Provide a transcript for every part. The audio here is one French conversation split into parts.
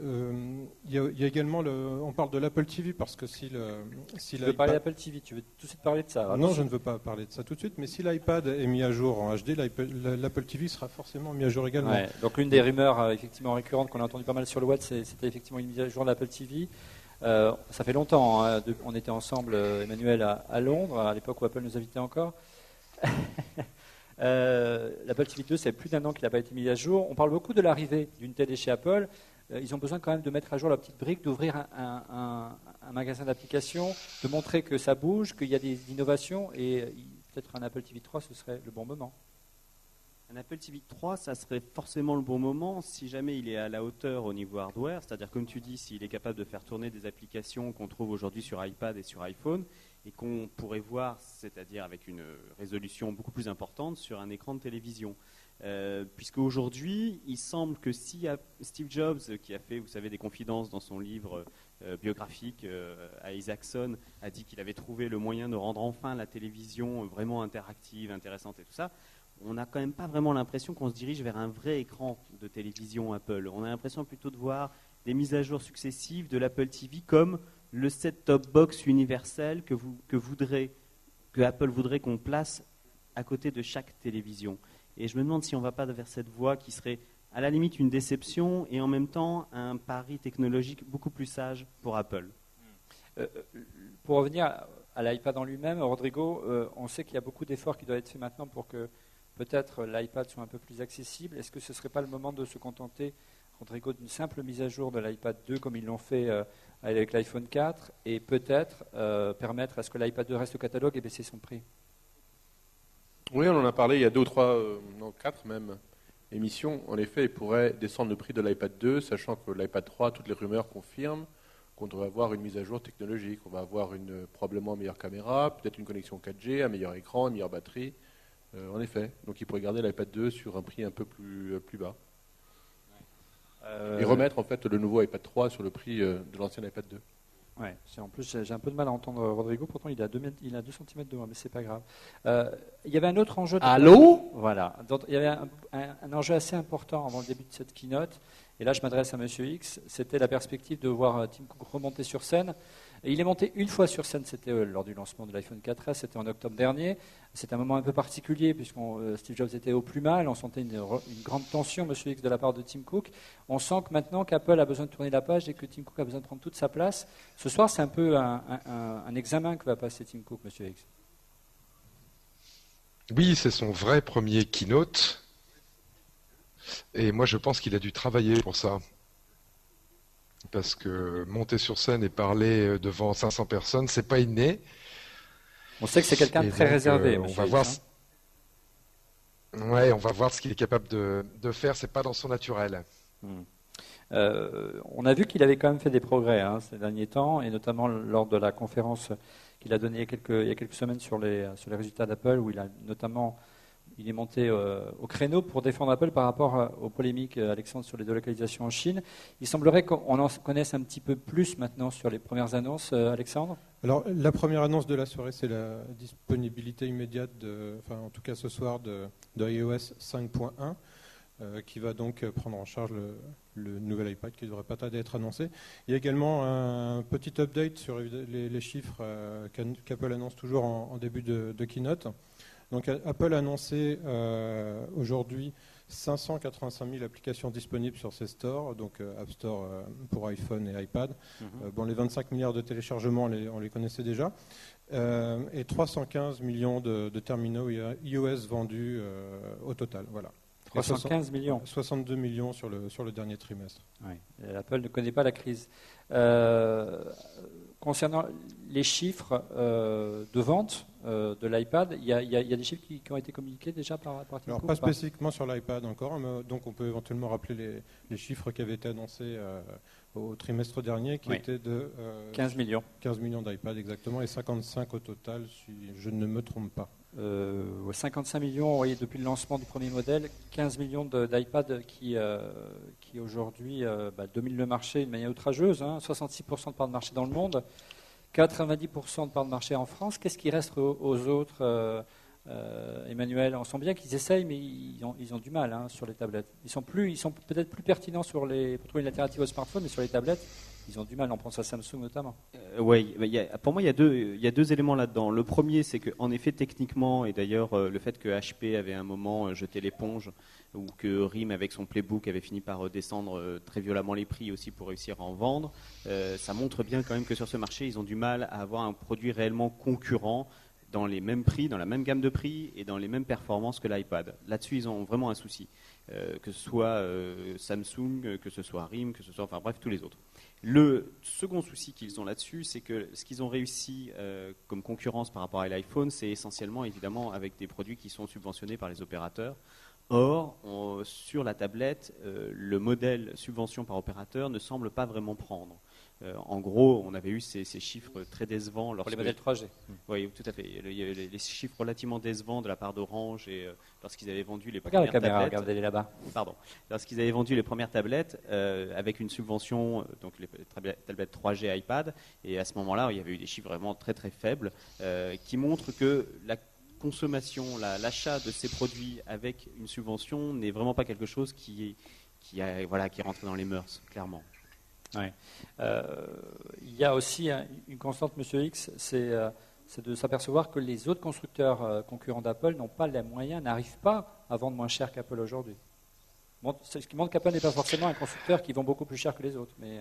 Il y a également, on parle de l'Apple TV parce que si tu veux parler d'Apple TV, tu veux tout de suite parler de ça? Non, je ne veux pas parler de ça tout de suite, mais si l'iPad est mis à jour en HD, l'Apple TV sera forcément mis à jour également. Ouais, donc l'une des rumeurs effectivement récurrentes qu'on a entendu pas mal sur le web, c'était effectivement une mise à jour de l'Apple TV. Ça fait longtemps, hein, on était ensemble, Emmanuel, à Londres, à l'époque où Apple nous invitait encore. L'Apple TV 2, c'est plus d'1 an qu'il n'a pas été mis à jour. On parle beaucoup de l'arrivée d'une télé chez Apple. Ils ont besoin quand même de mettre à jour la petite brique, d'ouvrir un magasin d'applications, de montrer que ça bouge, qu'il y a des innovations, et peut-être un Apple TV 3, ce serait le bon moment. Un Apple TV 3, ça serait forcément le bon moment si jamais il est à la hauteur au niveau hardware, c'est-à-dire comme tu dis, s'il est capable de faire tourner des applications qu'on trouve aujourd'hui sur iPad et sur iPhone, et qu'on pourrait voir, c'est-à-dire avec une résolution beaucoup plus importante sur un écran de télévision. Puisque aujourd'hui, il semble que si Steve Jobs, qui a fait, vous savez, des confidences dans son livre biographique à Isaacson, a dit qu'il avait trouvé le moyen de rendre enfin la télévision vraiment interactive, intéressante et tout ça, on n'a quand même pas vraiment l'impression qu'on se dirige vers un vrai écran de télévision Apple. On a l'impression plutôt de voir des mises à jour successives de l'Apple TV comme le set-top box universel que Apple voudrait qu'on place à côté de chaque télévision. Et je me demande si on ne va pas vers cette voie qui serait à la limite une déception et en même temps un pari technologique beaucoup plus sage pour Apple. Pour revenir à l'iPad en lui-même, Rodrigo, on sait qu'il y a beaucoup d'efforts qui doivent être faits maintenant pour que peut-être l'iPad soit un peu plus accessible. Est-ce que ce ne serait pas le moment de se contenter, Rodrigo, d'une simple mise à jour de l'iPad 2 comme ils l'ont fait avec l'iPhone 4 et peut-être permettre à ce que l'iPad 2 reste au catalogue et baisser son prix? Oui, on en a parlé il y a 2 ou 3, non 4 même émissions. En effet, il pourrait descendre le prix de l'iPad 2, sachant que l'iPad 3, toutes les rumeurs confirment qu'on devrait avoir une mise à jour technologique. On va avoir probablement une meilleure caméra, peut-être une connexion 4G, un meilleur écran, une meilleure batterie. En effet, donc il pourrait garder l'iPad 2 sur un prix un peu plus bas. Et remettre en fait le nouveau iPad 3 sur le prix de l'ancien iPad 2. Ouais, en plus, j'ai un peu de mal à entendre Rodrigo, pourtant il a 2 cm de moi, mais c'est pas grave. Il y avait un autre enjeu. Allô ? Voilà. Donc, il y avait un enjeu assez important avant le début de cette keynote, et là je m'adresse à Monsieur X, c'était la perspective de voir Tim Cook remonter sur scène. Et il est monté une fois sur scène, c'était lors du lancement de l'iPhone 4S, c'était en octobre dernier. C'était un moment un peu particulier, puisque Steve Jobs était au plus mal, on sentait une grande tension, Monsieur X, de la part de Tim Cook. On sent que maintenant qu'Apple a besoin de tourner la page et que Tim Cook a besoin de prendre toute sa place. Ce soir, c'est un peu un examen que va passer Tim Cook, Monsieur X. Oui, c'est son vrai premier keynote. Et moi, je pense qu'il a dû travailler pour ça. Parce que monter sur scène et parler devant 500 personnes, c'est pas inné. On sait que c'est quelqu'un de très réservé. On va voir. Ouais, on va voir ce qu'il est capable de faire. C'est pas dans son naturel. On a vu qu'il avait quand même fait des progrès ces derniers temps, et notamment lors de la conférence qu'il a donnée il y a quelques semaines sur les résultats d'Apple, où il est monté au créneau pour défendre Apple par rapport aux polémiques, Alexandre, sur les délocalisations en Chine. Il semblerait qu'on en connaisse un petit peu plus maintenant sur les premières annonces, Alexandre. Alors, la première annonce de la soirée, c'est la disponibilité immédiate, en tout cas ce soir, de iOS 5.1, qui va donc prendre en charge le nouvel iPad qui ne devrait pas tarder à être annoncé. Il y a également un petit update sur les chiffres qu'Apple annonce toujours en début de keynote. Donc, Apple a annoncé aujourd'hui 585 000 applications disponibles sur ses stores, donc App Store pour iPhone et iPad. Les 25 milliards de téléchargements, on les connaissait déjà. Et 315 millions de terminaux iOS vendus au total. Voilà. 315 millions. 62 millions sur le dernier trimestre. Oui. Apple ne connaît pas la crise. Concernant les chiffres de vente de l'iPad, il y a des chiffres qui ont été communiqués déjà par Tim Cook. Alors pas spécifiquement sur l'iPad encore, mais donc on peut éventuellement rappeler les chiffres qui avaient été annoncés au trimestre dernier, qui étaient de 15 millions. 15 millions d'iPad exactement, et 55 au total, si je ne me trompe pas. 55 millions depuis le lancement du premier modèle, 15 millions d'iPad qui aujourd'hui dominent le marché de manière outrageuse, 66% de part de marché dans le monde, 90% de part de marché en France. Qu'est-ce qui reste aux autres, Emmanuel, on sent bien qu'ils essayent, mais ils ont du mal sur les tablettes. Ils sont peut-être plus pertinents pour trouver une alternative au smartphone, mais sur les tablettes, ils ont du mal. On pense à Samsung notamment. Oui, pour moi, il y a deux éléments là-dedans. Le premier, c'est qu'en effet, techniquement, et d'ailleurs, le fait que HP avait un moment jeté l'éponge, ou que RIM, avec son Playbook, avait fini par descendre très violemment les prix aussi pour réussir à en vendre, ça montre bien quand même que sur ce marché, ils ont du mal à avoir un produit réellement concurrent dans les mêmes prix, dans la même gamme de prix et dans les mêmes performances que l'iPad. Là-dessus, ils ont vraiment un souci. Que ce soit Samsung, que ce soit RIM, que ce soit, enfin bref, tous les autres. Le second souci qu'ils ont là-dessus, c'est que ce qu'ils ont réussi comme concurrence par rapport à l'iPhone, c'est essentiellement, évidemment, avec des produits qui sont subventionnés par les opérateurs. Or, sur la tablette, le modèle subvention par opérateur ne semble pas vraiment prendre. En gros, on avait eu ces chiffres très décevants. Pour les modèles 3G. Oui, tout à fait. Il y avait les chiffres relativement décevants de la part d'Orange et lorsqu'ils avaient vendu les Regarde premières la caméra, tablettes. regardez-les là-bas. Pardon. Lorsqu'ils avaient vendu les premières tablettes avec une subvention, donc les tablettes 3G iPad, et à ce moment-là, il y avait eu des chiffres vraiment très très faibles qui montrent que la consommation, l'achat de ces produits avec une subvention n'est vraiment pas quelque chose qui rentre dans les mœurs, clairement. Ouais. Il y a aussi une constante, Monsieur X, c'est de s'apercevoir que les autres constructeurs concurrents d'Apple n'ont pas les moyens, n'arrivent pas à vendre moins cher qu'Apple aujourd'hui. Bon, ce qui montre qu'Apple n'est pas forcément un constructeur qui vend beaucoup plus cher que les autres, mais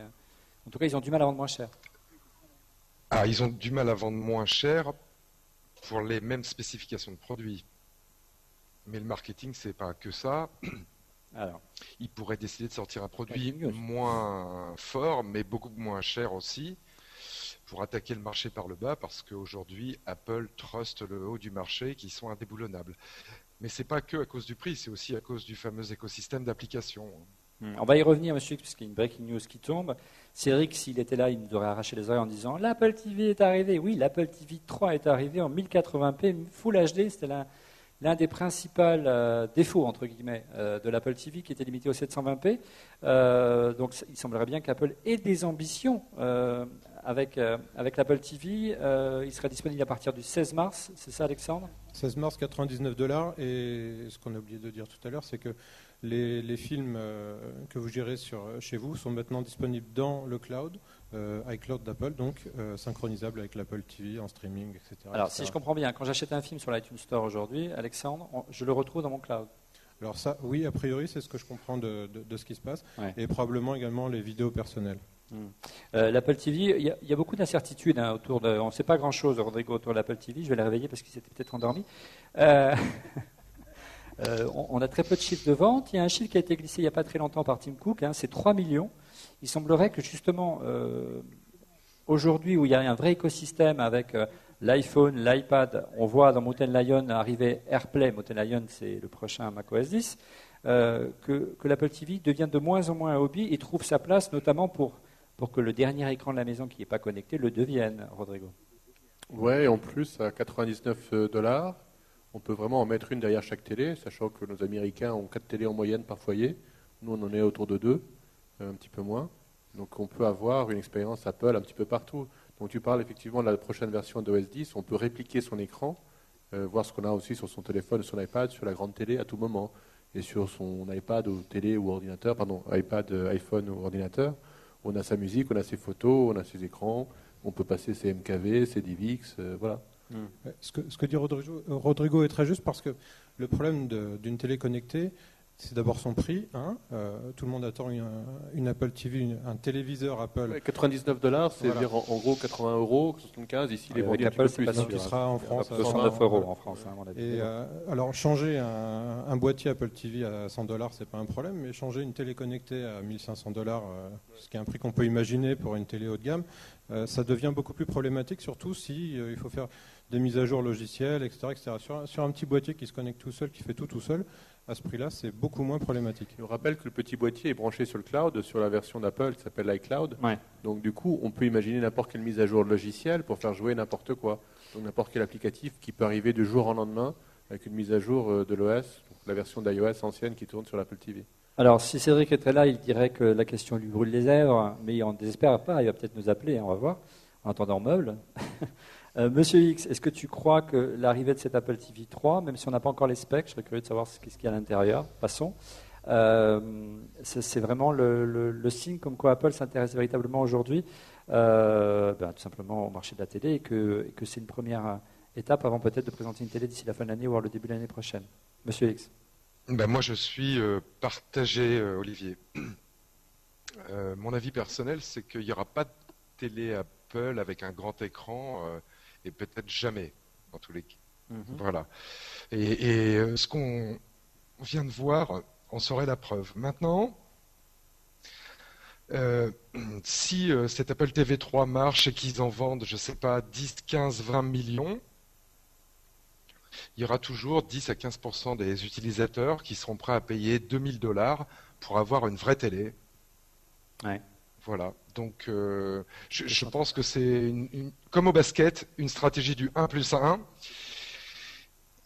en tout cas, ils ont du mal à vendre moins cher. Ah, ils ont du mal à vendre moins cher pour les mêmes spécifications de produits. Mais le marketing, c'est pas que ça. Alors, ils pourraient décider de sortir un produit moins fort, mais beaucoup moins cher aussi, pour attaquer le marché par le bas, parce qu'aujourd'hui, Apple truste le haut du marché, qui sont indéboulonnables. Mais c'est pas que à cause du prix, c'est aussi à cause du fameux écosystème d'applications. On va y revenir, monsieur, parce qu'il y a une breaking news qui tombe. Cédric, s'il était là, il nous aurait arraché les oreilles en disant « L'Apple TV est arrivé ». Oui, l'Apple TV 3 est arrivé en 1080p, Full HD, c'était l'un des principaux défauts, entre guillemets, de l'Apple TV, qui était limité au 720p. Donc il semblerait bien qu'Apple ait des ambitions avec l'Apple TV. Il sera disponible à partir du 16 mars, c'est ça, Alexandre ? 16 mars, $99. Et ce qu'on a oublié de dire tout à l'heure, c'est que les films que vous gérez chez vous sont maintenant disponibles dans le cloud, iCloud d'Apple, donc synchronisable avec l'Apple TV en streaming, etc. Alors, si je comprends bien, quand j'achète un film sur l'iTunes Store aujourd'hui, Alexandre, je le retrouve dans mon cloud. Alors ça, oui, a priori, c'est ce que je comprends de ce qui se passe, Ouais. et probablement également les vidéos personnelles. L'Apple TV, il y a beaucoup d'incertitudes autour de... On ne sait pas grand-chose, Rodrigo, autour de l'Apple TV. Je vais les réveiller parce qu'ils étaient peut-être endormis. On a très peu de chiffres de vente. Il y a un chiffre qui a été glissé il n'y a pas très longtemps par Tim Cook, c'est 3 millions. Il semblerait que justement, aujourd'hui où il y a un vrai écosystème avec l'iPhone, l'iPad, on voit dans Mountain Lion arriver AirPlay, Mountain Lion c'est le prochain macOS 10, que l'Apple TV devient de moins en moins un hobby et trouve sa place notamment pour que le dernier écran de la maison qui n'est pas connecté le devienne, Rodrigo. Ouais, et en plus, à $99, on peut vraiment en mettre une derrière chaque télé, sachant que nos Américains ont 4 télés en moyenne par foyer. Nous, on en est autour de 2, un petit peu moins. Donc, on peut avoir une expérience Apple un petit peu partout. Donc, tu parles effectivement de la prochaine version d'OS 10. On peut répliquer son écran, voir ce qu'on a aussi sur son téléphone, sur l'iPad, sur la grande télé à tout moment. Et sur son iPad ou télé ou ordinateur, iPad, iPhone ou ordinateur, on a sa musique, on a ses photos, on a ses écrans, on peut passer ses MKV, ses DivX, voilà. Ce que dit Rodrigo est très juste, parce que le problème d'une télé connectée, c'est d'abord son prix. Tout le monde attend une Apple TV, un téléviseur Apple. Ouais, $99, c'est Voilà. dire en gros 80 €, 75. Ici, il est vendu un petit Apple, peu c'est plus. pas sûr. Qui sera en France à 209 $100. euros en France, à mon avis. Et alors changer un boîtier Apple TV à $100, c'est pas un problème, mais changer une télé connectée à $1500, ce qui est un prix qu'on peut imaginer pour une télé haut de gamme, ça devient beaucoup plus problématique, surtout si il faut faire des mises à jour logicielles, etc., etc. Sur un petit boîtier qui se connecte tout seul, qui fait tout seul, à ce prix-là, c'est beaucoup moins problématique. Je rappelle que le petit boîtier est branché sur le cloud, sur la version d'Apple qui s'appelle l'iCloud. Ouais. Donc du coup, on peut imaginer n'importe quelle mise à jour de logiciel pour faire jouer n'importe quoi. Donc n'importe quel applicatif qui peut arriver du jour au lendemain avec une mise à jour de l'OS, donc la version d'iOS ancienne qui tourne sur l'Apple TV. Alors, si Cédric était là, il dirait que la question lui brûle les lèvres, mais on ne désespère pas, il va peut-être nous appeler, on va voir, en attendant meuble. Monsieur X, est-ce que tu crois que l'arrivée de cet Apple TV 3, même si on n'a pas encore les specs, je serais curieux de savoir ce qu'il y a à l'intérieur, passons, c'est vraiment le signe comme quoi Apple s'intéresse véritablement aujourd'hui tout simplement au marché de la télé et que c'est une première étape avant peut-être de présenter une télé d'ici la fin de l'année, voire le début de l'année prochaine. Monsieur X. Moi, je suis partagé, Olivier. Mon avis personnel, c'est qu'il n'y aura pas de télé Apple avec un grand écran et peut-être jamais, dans tous les cas. Voilà. Et ce qu'on vient de voir, on saurait la preuve. Maintenant, si cet Apple TV 3 marche et qu'ils en vendent, je ne sais pas, 10, 15, 20 millions, il y aura toujours 10 à 15% des utilisateurs qui seront prêts à payer $2000 pour avoir une vraie télé. Ouais. Voilà. Donc, je pense que c'est, comme au basket, une stratégie du 1+1.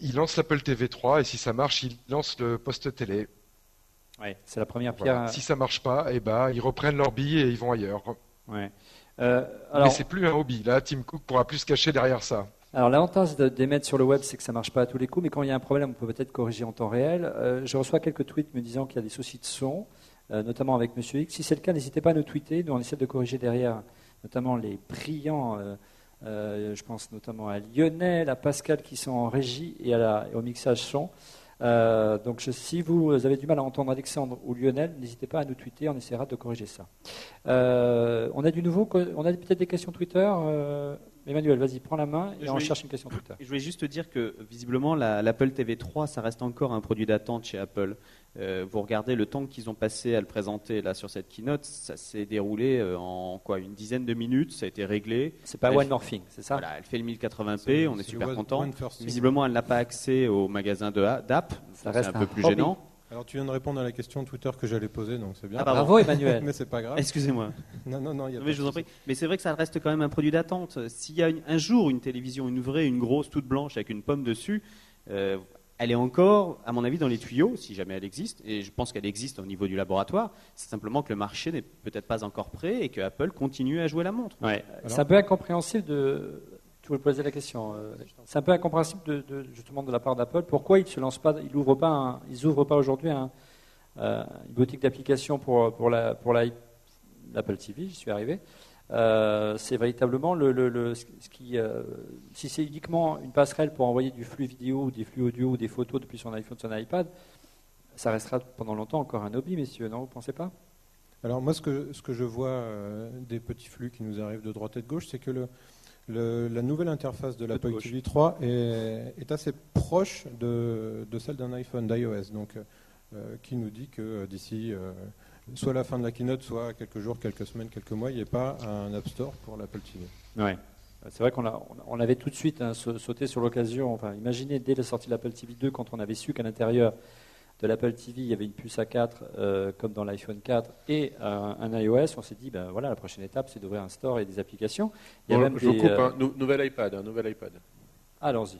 Il lance l'Apple TV 3 et si ça marche, il lance le poste télé. Ouais, c'est la première pierre. Voilà. Si ça marche pas, ils reprennent leur billet et ils vont ailleurs. Ouais. Mais c'est plus un hobby. Là, Tim Cook pourra plus se cacher derrière ça. Alors l'avantage d'émettre sur le web, c'est que ça ne marche pas à tous les coups, mais quand il y a un problème, on peut peut-être corriger en temps réel. Je reçois quelques tweets me disant qu'il y a des soucis de son, notamment avec Monsieur X. Si c'est le cas, n'hésitez pas à nous tweeter. Nous, on essaie de corriger derrière, notamment les brillants. Je pense notamment à Lionel, à Pascal qui sont en régie et au mixage son. Donc si vous avez du mal à entendre Alexandre ou Lionel, n'hésitez pas à nous tweeter, on essaiera de corriger ça. On a du nouveau, on a peut-être des questions Twitter. Emmanuel, vas-y, prends la main et on cherche une question Twitter. Je voulais juste te dire que visiblement l'Apple TV 3, ça reste encore un produit d'attente chez Apple. Vous regardez le temps qu'ils ont passé à le présenter là sur cette keynote, ça s'est déroulé en une dizaine de minutes, ça a été réglé. C'est pas One More Thing, c'est ça? Voilà, elle fait le 1080p, on est super content. Visiblement, elle n'a pas accès au magasin d'app, ça reste un peu plus gênant. Alors tu viens de répondre à la question Twitter que j'allais poser, donc c'est bien. Bravo Emmanuel. Mais c'est pas grave. Excusez-moi. Non, mais je vous en prie. Mais c'est vrai que ça reste quand même un produit d'attente. S'il y a un jour une télévision, une grosse, toute blanche avec une pomme dessus, elle est encore, à mon avis, dans les tuyaux, si jamais elle existe. Et je pense qu'elle existe au niveau du laboratoire. C'est simplement que le marché n'est peut-être pas encore prêt et que Apple continue à jouer la montre. Ouais. C'est un peu incompréhensible de. Tu voulais poser la question. C'est un peu incompréhensible justement de la part d'Apple. Pourquoi ils ne se lancent pas, ils ouvrent pas aujourd'hui une boutique d'applications pour l'Apple TV. J'y suis arrivé. C'est véritablement si c'est uniquement une passerelle pour envoyer du flux vidéo ou des flux audio ou des photos depuis son iPhone, son iPad, ça restera pendant longtemps encore un hobby, messieurs. Non, vous ne pensez pas? Alors moi, ce que je vois des petits flux qui nous arrivent de droite et de gauche, c'est que la nouvelle interface de l'Apple TV 3 est assez proche de celle d'un iPhone d'iOS, donc qui nous dit que d'ici soit la fin de la keynote, soit quelques jours, quelques semaines, quelques mois, il n'y ait pas un App Store pour l'Apple TV. Ouais. C'est vrai qu'on avait tout de suite sauté sur l'occasion, enfin imaginez dès la sortie de l'Apple TV 2, quand on avait su qu'à l'intérieur de l'Apple TV, il y avait une puce A4 comme dans l'iPhone 4 et un iOS, on s'est dit, voilà, la prochaine étape, c'est d'ouvrir un store et des applications. Il y a même je coupe un nouvel iPad. Allons-y.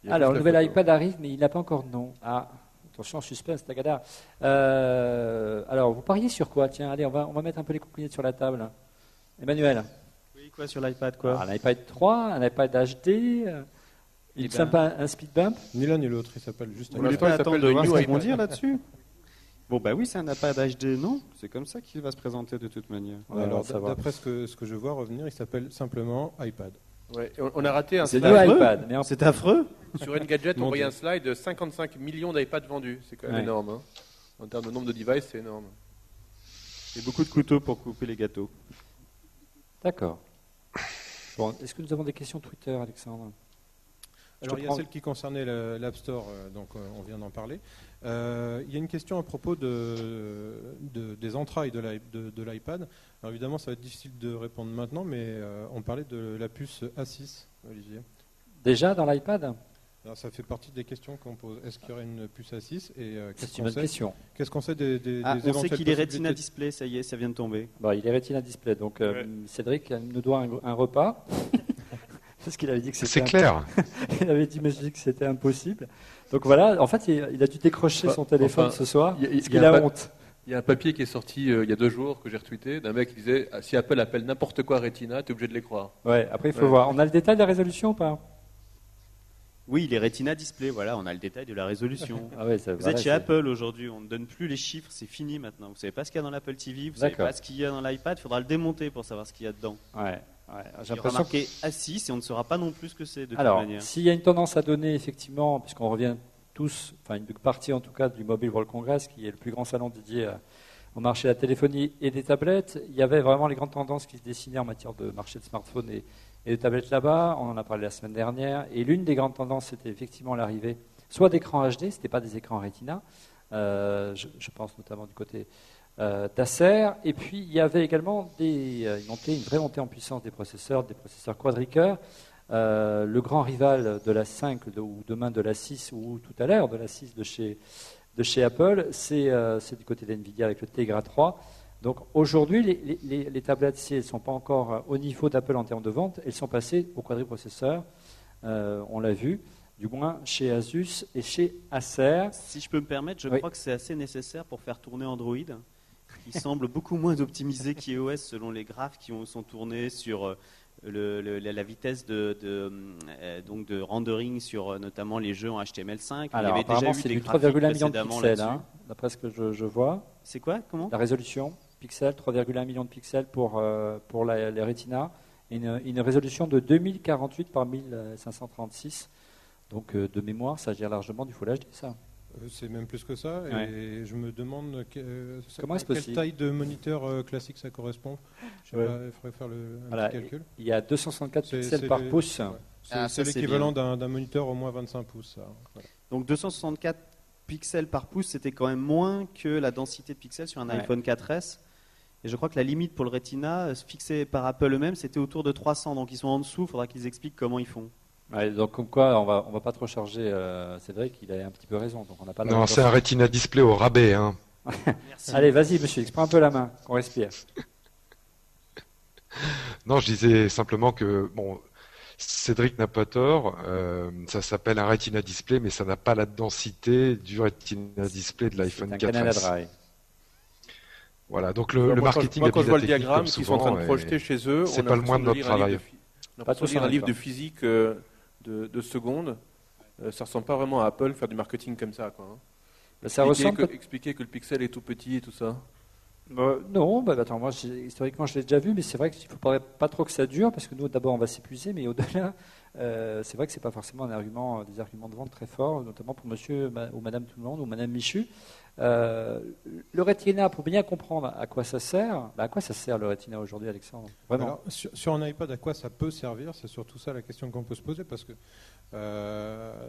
Alors, le nouvel iPad arrive, mais il n'a pas encore de nom. Ah, attention, suspense, tagada. Alors, vous pariez sur quoi? Tiens, allez, on va mettre un peu les coquillettes sur la table. Emmanuel. Oui, quoi sur l'iPad, quoi? Un iPad 3, un iPad HD. Sympa, un speed bump. Ni l'un ni l'autre, il s'appelle juste. Vous voulez pas attendre de voir ce qu'ils vont dire là-dessus? Bon, oui, c'est un iPad HD, non? C'est comme ça qu'il va se présenter de toute manière. Alors, d'après ce que je vois revenir, il s'appelle simplement iPad. Ouais, on a raté un slide. C'est iPad, mais c'est affreux. Sur Engadget, on voyait un slide de 55 millions d'iPads vendus. C'est quand même énorme. Hein. En termes de nombre de devices, c'est énorme. Il y a beaucoup de couteaux pour couper les gâteaux. D'accord. Bon, est-ce que nous avons des questions Twitter, Alexandre? Alors, il y a celle qui concernait l'App Store, donc on vient d'en parler. Il y a une question à propos des entrailles de l'iPad. Alors évidemment, ça va être difficile de répondre maintenant, mais on parlait de la puce A6, Olivier. Déjà dans l'iPad? Alors, ça fait partie des questions qu'on pose. Est-ce qu'il y aurait une puce A6 et c'est une bonne question. Qu'est-ce qu'on sait des on sait qu'il est Retina Display, ça y est, ça vient de tomber. Bon, il est Retina Display, donc Cédric nous doit un repas. Parce qu'il avait dit que c'était c'est clair. Il avait dit que c'était impossible. Donc voilà, en fait, il a dû décrocher son téléphone ce soir, parce qu'il a honte. Il y a un papier qui est sorti il y a 2 jours que j'ai retweeté d'un mec qui disait si Apple appelle n'importe quoi Retina, t'es obligé de les croire. Ouais, après, il faut Ouais. voir. On a le détail de la résolution ou pas? Oui, les Retina Display, voilà, on a le détail de la résolution. Ah ouais, ça, Vous voilà, êtes chez c'est- Apple aujourd'hui, on ne donne plus les chiffres, c'est fini maintenant. Vous savez pas ce qu'il y a dans l'Apple TV, vous savez D'accord. pas ce qu'il y a dans l'iPad, il faudra le démonter pour savoir ce qu'il y a dedans. Ouais, ouais. J'ai Il y aura l'impression que... marqué A6 et on ne saura pas non plus ce que c'est de toute Alors, manière. s'il y a une tendance à donner, effectivement, puisqu'on revient tous, enfin une partie en tout cas du Mobile World Congress, qui est le plus grand salon dédié au marché de la téléphonie et des tablettes, il y avait vraiment les grandes tendances qui se dessinaient en matière de marché de smartphones et de tablettes là-bas. On en a parlé la semaine dernière. Et l'une des grandes tendances, c'était effectivement l'arrivée soit d'écrans HD, ce n'était pas des écrans Retina, je pense notamment du côté d'Acer. Et puis, il y avait également une vraie montée en puissance des processeurs quadricœurs. Le grand rival de la 5 ou demain de la 6 ou tout à l'heure de la 6 de chez Apple, c'est du côté d'NVIDIA avec le Tegra 3. Donc aujourd'hui, les tablettes, si elles ne sont pas encore au niveau d'Apple en termes de vente, elles sont passées au quadriprocesseur. On l'a vu, du moins chez Asus et chez Acer. Si je peux me permettre, je Oui. crois que c'est assez nécessaire pour faire tourner Android, qui semble beaucoup moins optimisé qu'iOS selon les graphes qui sont tournés sur la vitesse donc de rendering sur notamment les jeux en HTML5. Alors Il y avait déjà apparemment, eu c'est des du graphiques 3,1 millions de précédemment pixels, là-dessus. hein, d'après ce que je vois. C'est quoi? Comment? La résolution, pixels, 3,1 millions de pixels pour les Retina, et une résolution de 2048 par 1536. Donc de mémoire, ça gère largement du Full HD, ça. C'est même plus que ça. Et Ouais. je me demande Comment est-ce quelle possible taille de moniteur classique ça correspond. Je sais Ouais. pas, il faudrait faire un Voilà, petit calcul. il y a 264 C'est- pixels c'est par les- pouce. ouais. Ah, C'est ça, c'est l'équivalent d'un moniteur au moins 25 pouces. Ça. Voilà. Donc 264 pixels par pouce, c'était quand même moins que la densité de pixels sur un Ouais. iPhone 4S. Et je crois que la limite pour le Retina, fixée par Apple eux-mêmes, c'était autour de 300. Donc ils sont en dessous, il faudra qu'ils expliquent comment ils font. Ouais, donc comme quoi, on va pas trop charger. C'est vrai qu'il a un petit peu raison. Donc on n'a pas. Non, c'est un Retina Display au rabais. Hein. Merci. Allez, vas-y, monsieur, prends un peu la main, qu'on respire. Non, je disais simplement que, bon, Cédric n'a pas tort, ça s'appelle un Retina Display, mais ça n'a pas la densité du Retina Display de C'est l'iPhone un Canada 4S. Dry. Voilà, donc Moi, le quand marketing moi, quand a je mis vois la le technique diagramme comme qu'ils sont en train de souvent, projeter et chez eux, c'est on a pas le moins de l'impression notre lire un livre travail. on a Pas l'impression de tous lire en un livre de accord. physique de secondes. Ça ressemble pas vraiment à Apple faire du marketing comme ça, quoi. Hein. Ça ressemble. Expliquer que le pixel est tout petit et tout ça. Non, bah, attends, moi historiquement je l'ai déjà vu, mais c'est vrai qu'il ne faudrait pas trop que ça dure, parce que nous d'abord on va s'épuiser, mais au-delà, c'est vrai que c'est pas forcément des arguments de vente très forts, notamment pour monsieur ou madame tout le monde ou madame Michu. Le Retina, pour bien comprendre à quoi ça sert, à quoi ça sert le Retina aujourd'hui, Alexandre? Vraiment. Alors, sur un iPad, à quoi ça peut servir? C'est surtout ça la question qu'on peut se poser, parce que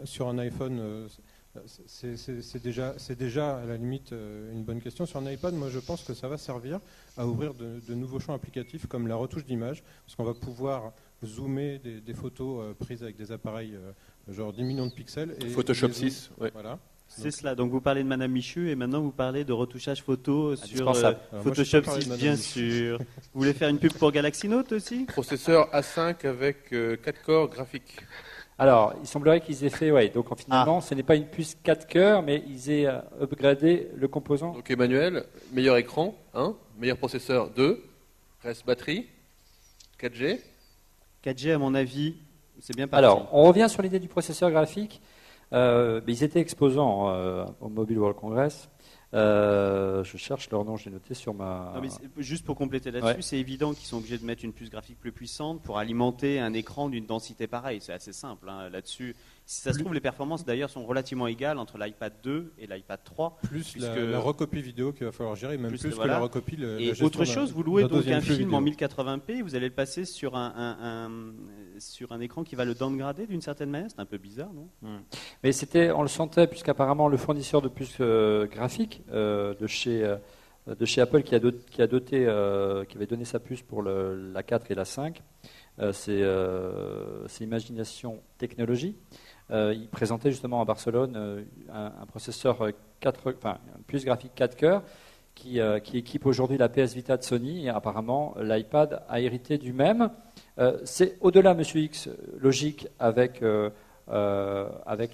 sur un iPhone, c'est déjà à la limite une bonne question. Sur un iPad, moi je pense que ça va servir à ouvrir de nouveaux champs applicatifs comme la retouche d'image, parce qu'on va pouvoir zoomer des photos prises avec des appareils genre 10 millions de pixels. Et Photoshop les zoom- 6, ouais. Voilà. C'est cela. Donc vous parlez de Madame Michu et maintenant vous parlez de retouchage photo sur Indispensable. Alors, moi, je Photoshop peux parler de 6, Madame bien Michu. sûr. Vous voulez faire une pub pour Galaxy Note aussi? Processeur A5 avec 4 corps graphiques. Alors, il semblerait qu'ils aient fait, ouais, donc finalement ce n'est pas une puce 4 cœurs, mais ils aient upgradé le composant. Donc Emmanuel, meilleur écran, 1, meilleur processeur, 2, reste batterie, 4G. 4G à mon avis, c'est bien parti. Alors, on revient sur l'idée du processeur graphique. Mais ils étaient exposants au Mobile World Congress. Je cherche leur nom, j'ai noté sur ma. Non, mais juste pour compléter là-dessus, Ouais. c'est évident qu'ils sont obligés de mettre une puce graphique plus puissante pour alimenter un écran d'une densité pareille. C'est assez simple hein, là-dessus. Si ça se trouve, les performances d'ailleurs sont relativement égales entre l'iPad 2 et l'iPad 3. Plus Puisque- la recopie vidéo qu'il va falloir gérer, même plus que voilà. la recopie. la Et gestion autre chose, vous louez d'un donc deuxième un flux film vidéo. en 1080p, vous allez le passer sur sur un écran qui va le downgrader d'une certaine manière. C'est un peu bizarre, non? Mais on le sentait, puisqu'apparemment le fournisseur de puces graphiques de chez Apple qui avait donné sa puce pour la 4 et la 5, c'est Imagination Technologies. Il présentait justement à Barcelone un processeur une puce graphique 4 cœurs qui équipe aujourd'hui la PS Vita de Sony, et apparemment l'iPad a hérité du même. C'est au-delà, Monsieur X, logique avec la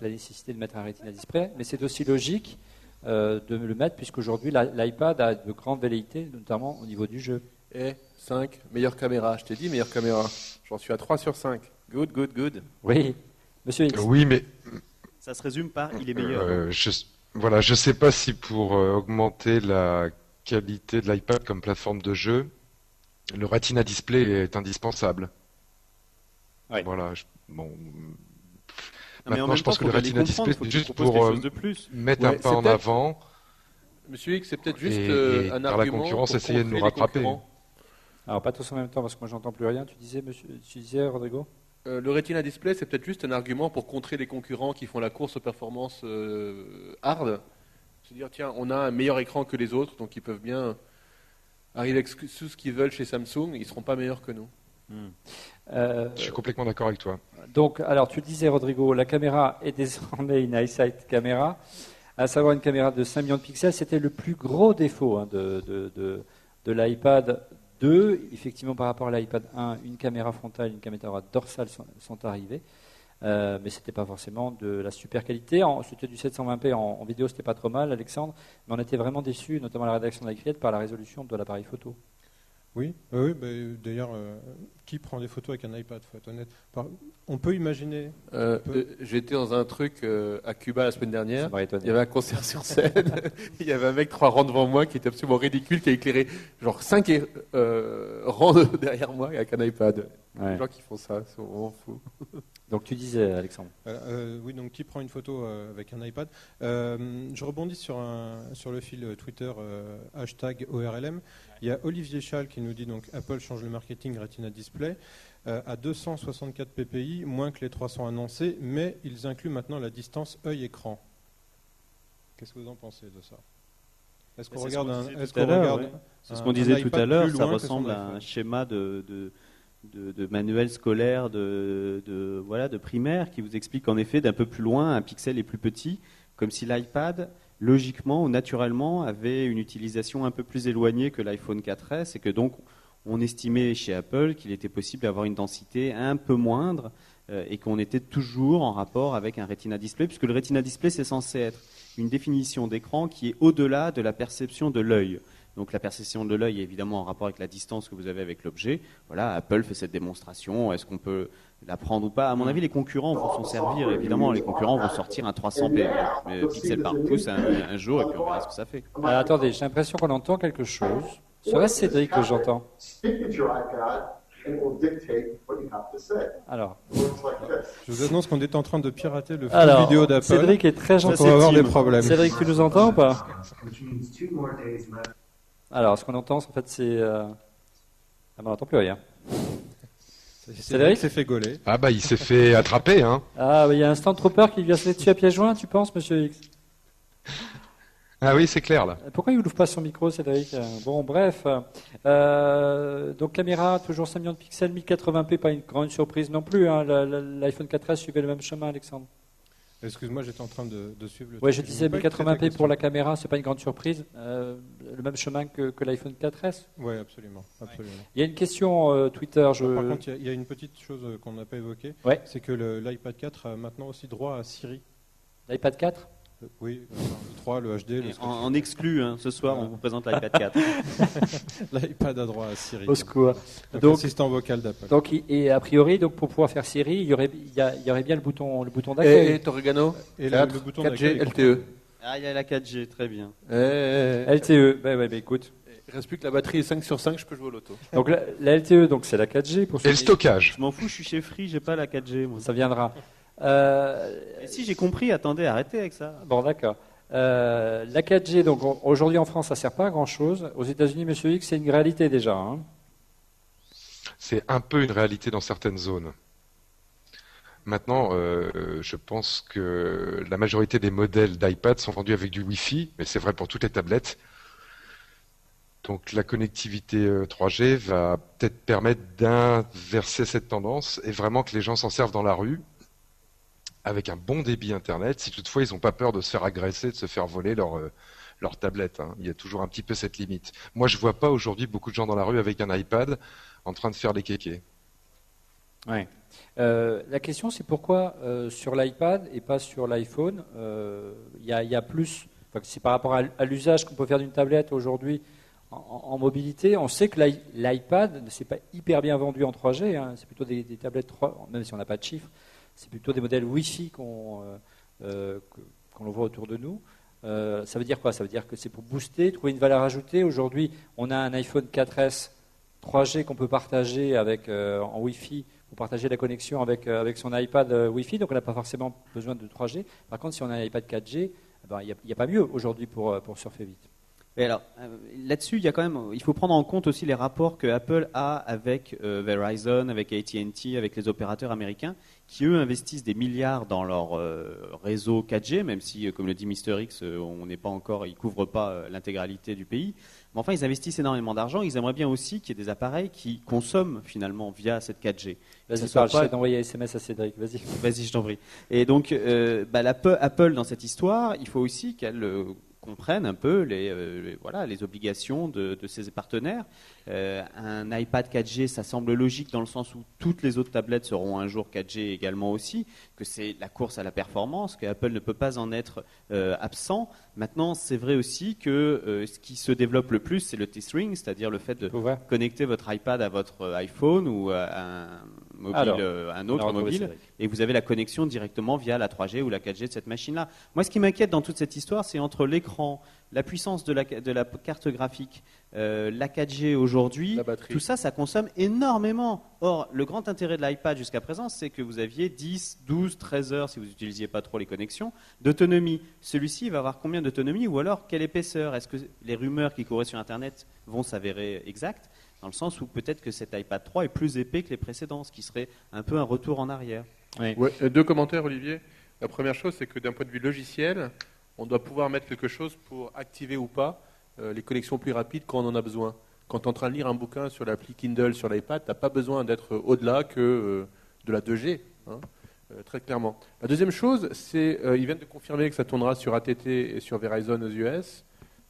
nécessité de mettre un Retina Display, mais c'est aussi logique de le mettre, puisqu'aujourd'hui l'iPad a de grandes velléités, notamment au niveau du jeu. Et 5, meilleure caméra. Je t'ai dit meilleure caméra. J'en suis à 3 sur 5. Good, good, good. Oui, Monsieur X. Oui, mais Ça se résume par il est meilleur. je sais pas si pour augmenter la qualité de l'iPad comme plateforme de jeu, le Retina Display est indispensable. Ouais. Voilà. Bon. Non, mais en Maintenant, même je pense temps, que le faut bien les Retina comprendre, Display, faut c'est qu'ils juste proposent pour quelque chose de plus. mettre Ouais, un pas c'est en peut-être- avant Monsieur X, c'est peut-être juste et un par la argument concurrence, pour essayer de nous contrer les rattraper. concurrents. Alors pas tous en même temps parce que moi j'entends plus rien. Tu disais Rodrigo? Le Retina Display, c'est peut-être juste un argument pour contrer les concurrents qui font la course aux performances hard. Se dire, tiens, on a un meilleur écran que les autres, donc ils peuvent bien arriver avec tout ce qu'ils veulent chez Samsung, ils ne seront pas meilleurs que nous. Je suis complètement d'accord avec toi. Donc, alors tu disais Rodrigo, la caméra est désormais une EyeSight caméra, à savoir une caméra de 5 millions de pixels. C'était le plus gros défaut de l'iPad 2. Effectivement, par rapport à l'iPad 1, une caméra frontale, une caméra dorsale sont arrivées. Mais c'était pas forcément de la super qualité. C'était du 720p en vidéo, c'était pas trop mal, Alexandre. Mais on était vraiment déçus, notamment la rédaction d'Ified, par la résolution de l'appareil photo. Oui, oui, d'ailleurs, qui prend des photos avec un iPad, faut être honnête. On peut imaginer. J'étais dans un truc à Cuba la semaine Ça dernière. m'a Il y étonné. avait un concert sur scène. Il y avait un mec 3 rangs devant moi qui était absolument ridicule, qui a éclairé genre 5 rangs derrière moi avec un iPad. Ouais. Les gens qui font ça sont vraiment fous. Donc tu disais, Alexandre. Oui, donc qui prend une photo avec un iPad. Je rebondis sur le fil Twitter hashtag ORLM. Il y a Olivier Schall qui nous dit donc Apple change le marketing Retina Display à 264 ppi, moins que les 300 annoncés, mais ils incluent maintenant la distance œil-écran. Qu'est-ce que vous en pensez de ça? Est-ce qu'on regarde C'est ce qu'on disait tout à iPad l'heure, plus ça loin que son ressemble à un iPhone. schéma de manuel scolaire de primaire qui vous explique qu'en effet, d'un peu plus loin, un pixel est plus petit, comme si l'iPad, logiquement ou naturellement, avait une utilisation un peu plus éloignée que l'iPhone 4S et que donc on estimait chez Apple qu'il était possible d'avoir une densité un peu moindre et qu'on était toujours en rapport avec un Retina Display, puisque le Retina Display, c'est censé être une définition d'écran qui est au-delà de la perception de l'œil. Donc la perception de l'œil est évidemment en rapport avec la distance que vous avez avec l'objet. Voilà, Apple fait cette démonstration. Est-ce qu'on peut la prendre ou pas? À mon avis, les concurrents vont s'en servir. Évidemment, les concurrents vont sortir un 300 pixels par pouce un jour et puis on verra ce que ça fait. Attendez, j'ai l'impression qu'on entend quelque chose. Serait-ce Cédric que j'entends? Alors, Je vous annonce qu'on est en train de pirater le flux alors vidéo d'Apple. Cédric est très Donc gentil. on va avoir des problèmes. Cédric, tu nous entends ou pas? Alors, ce qu'on entend, en fait, c'est... Ah, ben, on n'entend plus rien. Cédric s'est fait gauler. Ah bah il s'est fait attraper, hein. Ah, il y a un stand trooper qui vient se mettre dessus à pieds joints, tu penses, monsieur X? Ah oui, c'est clair là. Pourquoi il n'ouvre pas son micro, Cédric? Bon, bref. Donc, caméra, toujours 5 millions de pixels, 1080p, pas une grande surprise non plus. Hein. L'iPhone 4S suivait le même chemin, Alexandre. Excuse-moi, j'étais en train de suivre le Oui, truc. je disais n'ai pas écouté ta 1080p question. pour la caméra, c'est pas une grande surprise. Le même chemin que l'iPhone 4S. Oui, absolument. Il y a une question Twitter. Par contre, il y a une petite chose qu'on n'a pas évoquée. Ouais. C'est que l'iPad 4 a maintenant aussi droit à Siri. L'iPad 4. Oui, le 3, le HD, le En exclu, hein, ce soir, on vous présente l'iPad 4. l'iPad a droit à Siri. Au secours. Donc, Donc, assistant vocal d'Apple. Donc, et a priori, donc pour pouvoir faire Siri, il y aurait bien le bouton d'accueil. Et Torregano, Et 4, le bouton 4G, d'accueil. LTE. Ah, il y a la 4G, très bien. LTE. Ben, écoute. Il reste plus que la batterie est 5 sur 5, je peux jouer au loto. Donc la LTE, donc c'est la 4G pour Et ceux le qui- stockage. Je m'en fous, je suis chez Free, j'ai pas la 4G, moi. Ça viendra. Et si j'ai compris, attendez, arrêtez avec ça. Bon, d'accord. La 4G, donc aujourd'hui en France, ça sert pas à grand chose. Aux États-Unis, Monsieur X, c'est une réalité déjà. Hein. C'est un peu une réalité dans certaines zones. Maintenant, je pense que la majorité des modèles d'iPad sont vendus avec du Wi-Fi, mais c'est vrai pour toutes les tablettes. Donc la connectivité 3G va peut-être permettre d'inverser cette tendance et vraiment que les gens s'en servent dans la rue avec un bon débit Internet, si toutefois ils n'ont pas peur de se faire agresser, de se faire voler leur tablette. Hein. Il y a toujours un petit peu cette limite. Moi, je vois pas aujourd'hui beaucoup de gens dans la rue avec un iPad en train de faire les kékés. Ouais. La question, c'est pourquoi sur l'iPad et pas sur l'iPhone, il y a plus Enfin, c'est par rapport à l'usage qu'on peut faire d'une tablette aujourd'hui en mobilité. On sait que l'iPad ne s'est pas hyper bien vendu en 3G. Hein. C'est plutôt des tablettes 3, même si on n'a pas de chiffres, c'est plutôt des modèles Wi-Fi qu'on voit autour de nous. Ça veut dire quoi? Ça veut dire que c'est pour booster, trouver une valeur ajoutée. Aujourd'hui, on a un iPhone 4S 3G qu'on peut partager en Wi-Fi pour partager la connexion avec son iPad Wi-Fi, donc on n'a pas forcément besoin de 3G. Par contre, si on a un iPad 4G, il n'y a pas mieux aujourd'hui pour surfer vite. Et alors, là-dessus, il faut prendre en compte aussi les rapports que Apple a avec Verizon, avec AT&T, avec les opérateurs américains, qui eux investissent des milliards dans leur réseau 4G, même si, comme le dit Mister X, ils couvrent pas l'intégralité du pays. Mais enfin, ils investissent énormément d'argent. Ils aimeraient bien aussi qu'il y ait des appareils qui consomment finalement via cette 4G. Vas-y, parle, j'essaie d'envoyer un SMS à Cédric. Vas-y. Vas-y, je t'en prie. Et donc, Apple, dans cette histoire, il faut aussi qu'elle comprennent un peu les obligations de ses partenaires. Un iPad 4G, ça semble logique dans le sens où toutes les autres tablettes seront un jour 4G également aussi, que c'est la course à la performance, que Apple ne peut pas en être absent. Maintenant, c'est vrai aussi que ce qui se développe le plus, c'est le T-String, c'est-à-dire le fait de connecter votre iPad à votre iPhone ou à un autre mobile, et vous avez la connexion directement via la 3G ou la 4G de cette machine-là. Moi, ce qui m'inquiète dans toute cette histoire, c'est entre l'écran, la puissance de la carte graphique, la 4G aujourd'hui, tout ça, ça consomme énormément. Or, le grand intérêt de l'iPad jusqu'à présent, c'est que vous aviez 10, 12, 13 heures, si vous n'utilisiez pas trop les connexions, d'autonomie. Celui-ci va avoir combien d'autonomie, ou alors quelle épaisseur? Est-ce que les rumeurs qui couraient sur Internet vont s'avérer exactes, dans le sens où peut-être que cet iPad 3 est plus épais que les précédents, ce qui serait un peu un retour en arrière. Oui. Ouais, 2 commentaires, Olivier. La première chose, c'est que d'un point de vue logiciel, on doit pouvoir mettre quelque chose pour activer ou pas les connexions plus rapides quand on en a besoin. Quand tu es en train de lire un bouquin sur l'appli Kindle sur l'iPad, tu n'as pas besoin d'être au-delà que de la 2G, hein, très clairement. La deuxième chose, c'est ils viennent de confirmer que ça tournera sur ATT et sur Verizon aux US.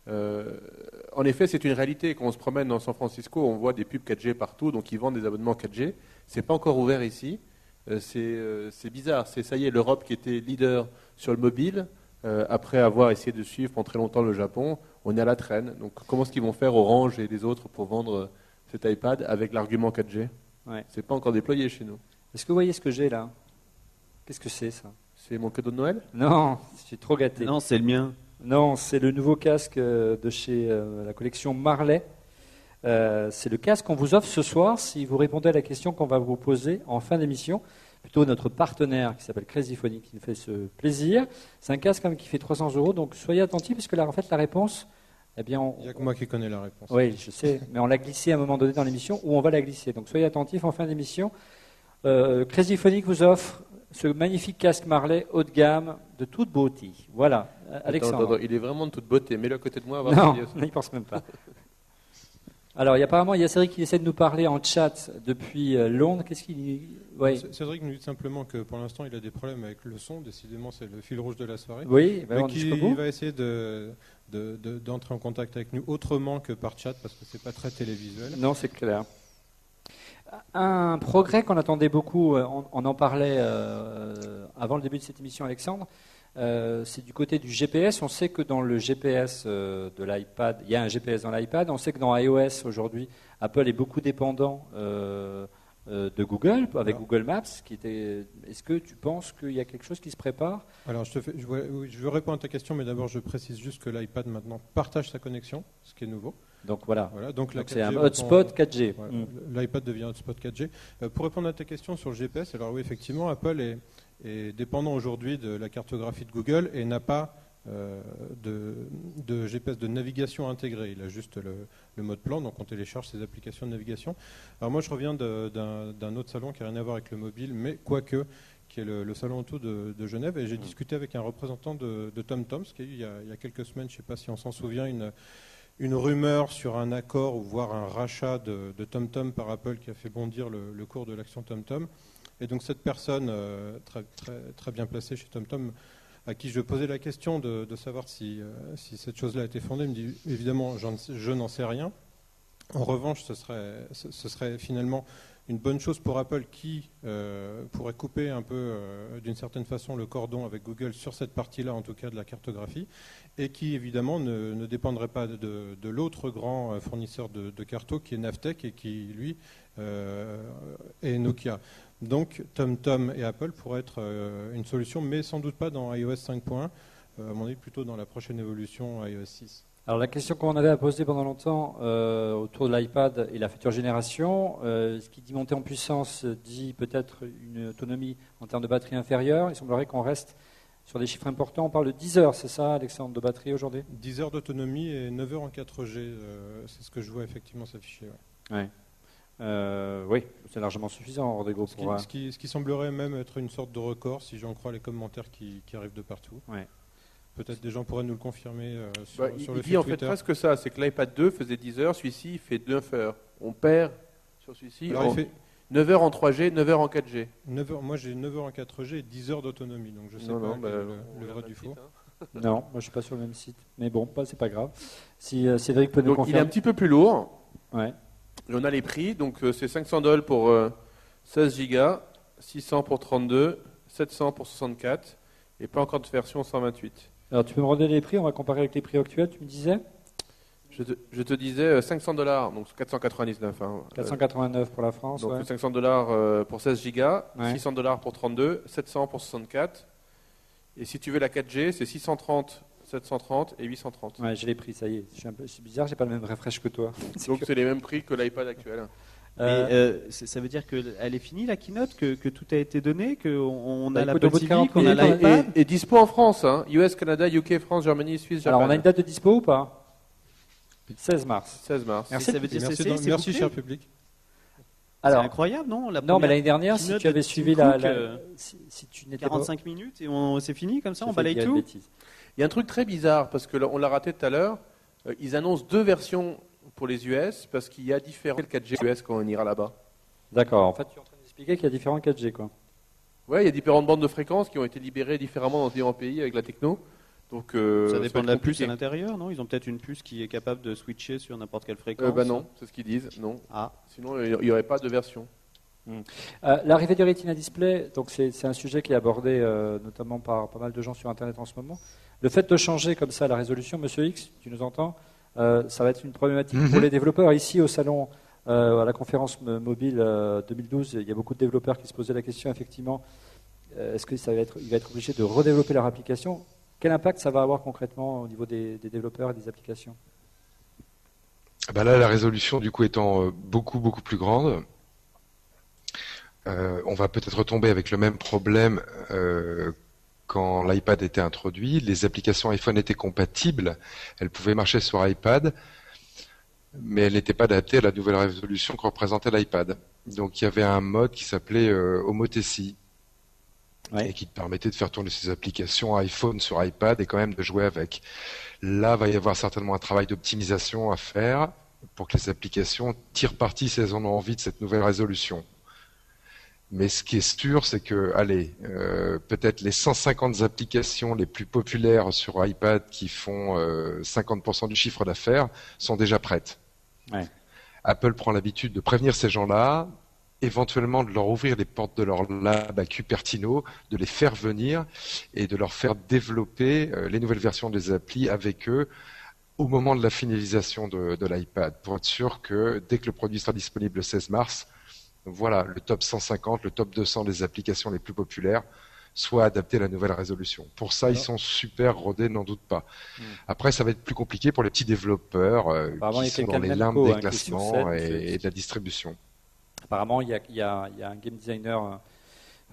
En effet, c'est une réalité. Quand on se promène dans San Francisco, on voit des pubs 4G partout, donc ils vendent des abonnements 4G. C'est pas encore ouvert ici. C'est bizarre. Ça y est, l'Europe qui était leader sur le mobile, après avoir essayé de suivre pendant très longtemps le Japon, on est à la traîne. Donc comment est-ce qu'ils vont faire Orange et les autres pour vendre cet iPad avec l'argument 4G? C'est pas encore déployé chez nous. Est-ce que vous voyez ce que j'ai là? Qu'est-ce que c'est ça? C'est mon cadeau de Noël? Non, je suis trop gâté. Non, c'est le mien. Non, c'est le nouveau casque de chez la collection Marley. C'est le casque qu'on vous offre ce soir si vous répondez à la question qu'on va vous poser en fin d'émission. Plutôt notre partenaire qui s'appelle Crazyphonic qui nous fait ce plaisir. C'est un casque quand même qui fait 300 €, donc soyez attentifs parce que là, en fait, la réponse, eh bien, il n'y a que moi qui connais la réponse. Oui, je sais, mais on l'a glissée à un moment donné dans l'émission ou on va la glisser. Donc soyez attentifs en fin d'émission. Crazyphonic vous offre ce magnifique casque Marley haut de gamme de toute beauté. Voilà, Alexandre. Attends, il est vraiment de toute beauté. Mets-le à côté de moi. Non, il n'y pense même pas. Alors, apparemment, il y a Cédric qui essaie de nous parler en chat depuis Londres. Qu'est-ce qu'il dit? Cédric nous dit simplement que pour l'instant, il a des problèmes avec le son. Décidément, c'est le fil rouge de la soirée. Oui, il va essayer d'entrer en contact avec nous autrement que par chat, parce que c'est pas très télévisuel. Non, c'est clair. Un progrès qu'on attendait beaucoup, on en parlait avant le début de cette émission, Alexandre, c'est du côté du GPS. On sait que dans le GPS de l'iPad, il y a un GPS dans l'iPad. On sait que dans iOS, aujourd'hui, Apple est beaucoup dépendant de Google, avec Google Maps. Est-ce que tu penses qu'il y a quelque chose qui se prépare? Alors, je veux répondre à ta question, mais d'abord, je précise juste que l'iPad, maintenant, partage sa connexion, ce qui est nouveau. Donc voilà, donc c'est un hotspot 4G. L'iPad devient hotspot 4G. Pour répondre à ta question sur le GPS, alors oui, effectivement, Apple est dépendant aujourd'hui de la cartographie de Google et n'a pas de GPS de navigation intégré. Il a juste le mode plan, donc on télécharge ses applications de navigation. Alors moi, je reviens d'un autre salon qui n'a rien à voir avec le mobile, mais quoique, qui est le salon auto de Genève, et j'ai discuté avec un représentant de TomTom, ce qu'il y a eu il y a quelques semaines, je ne sais pas si on s'en souvient, une rumeur sur un accord ou voire un rachat de TomTom par Apple qui a fait bondir le cours de l'action TomTom. Et donc cette personne très bien placée chez TomTom, à qui je posais la question de savoir si cette chose-là a été fondée, me dit évidemment je n'en sais rien. En revanche, ce serait finalement une bonne chose pour Apple qui pourrait couper un peu, d'une certaine façon, le cordon avec Google sur cette partie-là, en tout cas de la cartographie, et qui évidemment ne dépendrait pas de l'autre grand fournisseur de carto qui est Navteq et qui, lui, est Nokia. Donc TomTom et Apple pourraient être une solution, mais sans doute pas dans iOS 5.1, à mon avis plutôt dans la prochaine évolution iOS 6. Alors la question qu'on avait à poser pendant longtemps autour de l'iPad et la future génération, ce qui dit montée en puissance dit peut-être une autonomie en termes de batterie inférieure. Il semblerait qu'on reste sur des chiffres importants. On parle de 10 heures, c'est ça, Alexandre, de batterie aujourd'hui ? 10 heures d'autonomie et 9 heures en 4G, c'est ce que je vois effectivement s'afficher. Ouais. Oui, c'est largement suffisant, Rodrigo. Ce qui semblerait même être une sorte de record, si j'en crois les commentaires qui arrivent de partout. Ouais. Peut-être des gens pourraient nous le confirmer sur le il fil dit en fait Twitter. presque ça, c'est que l'iPad 2 faisait 10 heures, celui-ci il fait 9 heures. On perd sur celui-ci Alors, il fait 9 heures en 3G, 9 heures en 4G. 9 heures, moi j'ai 9 heures en 4G et 10 heures d'autonomie, donc je sais pas quel est le vrai du faux. Non, moi je suis pas sur le même site. Mais bon, c'est pas grave. Si Cédric peut nous Donc confirmer. il est un petit peu plus lourd. Ouais. Et on a les prix, donc c'est $500 pour 16 Go, 600 pour 32, 700 pour 64, et pas encore de version 128. Alors tu peux me redonner les prix, on va comparer avec les prix actuels, tu me disais Je te disais $500, donc 499. Hein, 489 pour la France. donc ouais. $500 pour 16 Go, Ouais. $600 pour 32, 700 pour 64. Et si tu veux la 4G, c'est 630, 730 et 830. Ouais, j'ai les prix, ça y est. C'est bizarre, j'ai pas le même refresh que toi. Donc c'est les mêmes prix que l'iPad actuel. Ça veut dire qu'elle est finie la keynote, que tout a été donné, qu'on Bah, a écoute, l'Apple au bout de TV, 40 qu'on a minutes, l'iPad. Et dispo en France, hein, US, Canada, UK, France, Germanie, Suisse, Japan. Alors on a une date de dispo ou pas 16 mars. 16 mars. Merci. Ça veut dire Merci, c'est merci bouclé. cher public. Alors, C'est incroyable, non la non, mais première l'année dernière, si keynote tu avais de suivi Tim Cook, si tu n'étais 45 minutes et c'est fini comme ça, pas... on balaye J'ai fait tout. une bêtise. Il y a un truc très bizarre, parce qu'on l'a raté tout à l'heure. Ils annoncent 2 versions pour les US, parce qu'il y a différents 4G US quand on ira là-bas. D'accord, en fait, tu es en train d'expliquer qu'il y a différents 4G, quoi. Ouais, il y a différentes bandes de fréquences qui ont été libérées différemment dans différents pays avec la techno. Donc, Ça va dépend être de la puce compliqué. à l'intérieur, non? Ils ont peut-être une puce qui est capable de switcher sur n'importe quelle fréquence. Bah non, c'est ce qu'ils disent. Non. Ah. Sinon, il n'y aurait pas de version. L'arrivée du Retina Display, donc c'est un sujet qui est abordé notamment par pas mal de gens sur Internet en ce moment. Le fait de changer comme ça la résolution, Monsieur X, tu nous entends, ça va être une problématique pour les développeurs. Ici au salon, à la conférence mobile 2012, il y a beaucoup de développeurs qui se posaient la question effectivement, est-ce qu'il va être obligé de redévelopper leur application? Quel impact ça va avoir concrètement au niveau des développeurs et des applications? Bah là, la résolution du coup étant beaucoup plus grande, on va peut-être retomber avec le même problème quand l'iPad était introduit. Les applications iPhone étaient compatibles, elles pouvaient marcher sur iPad, mais elles n'étaient pas adaptées à la nouvelle résolution que représentait l'iPad. Donc il y avait un mode qui s'appelait Homothétie, et qui te permettait de faire tourner ces applications iPhone sur iPad et quand même de jouer avec. Là, va y avoir certainement un travail d'optimisation à faire pour que les applications tirent parti si elles en ont envie de cette nouvelle résolution. Mais ce qui est sûr, c'est que, peut-être les 150 applications les plus populaires sur iPad qui font 50% du chiffre d'affaires sont déjà prêtes. Ouais. Apple prend l'habitude de prévenir ces gens-là, éventuellement de leur ouvrir les portes de leur lab à Cupertino, de les faire venir et de leur faire développer les nouvelles versions des applis avec eux au moment de la finalisation de l'iPad, pour être sûr que dès que le produit sera disponible le 16 mars, voilà, le top 150, le top 200 des applications les plus populaires soit adapté à la nouvelle résolution. Pour ça, ils sont super rodés, n'en doute pas. Après, ça va être plus compliqué pour les petits développeurs qui sont dans les limbes des classements et de la distribution. Apparemment, il y a un game designer,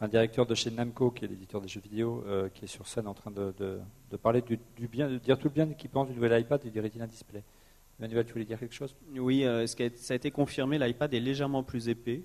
un directeur de chez Namco, qui est l'éditeur des jeux vidéo, qui est sur scène en train de parler du bien, de dire tout le bien qu'il pense du nouvel iPad et du Retina Display. Emmanuel, tu voulais dire quelque chose? Oui, ça a été confirmé, l'iPad est légèrement plus épais.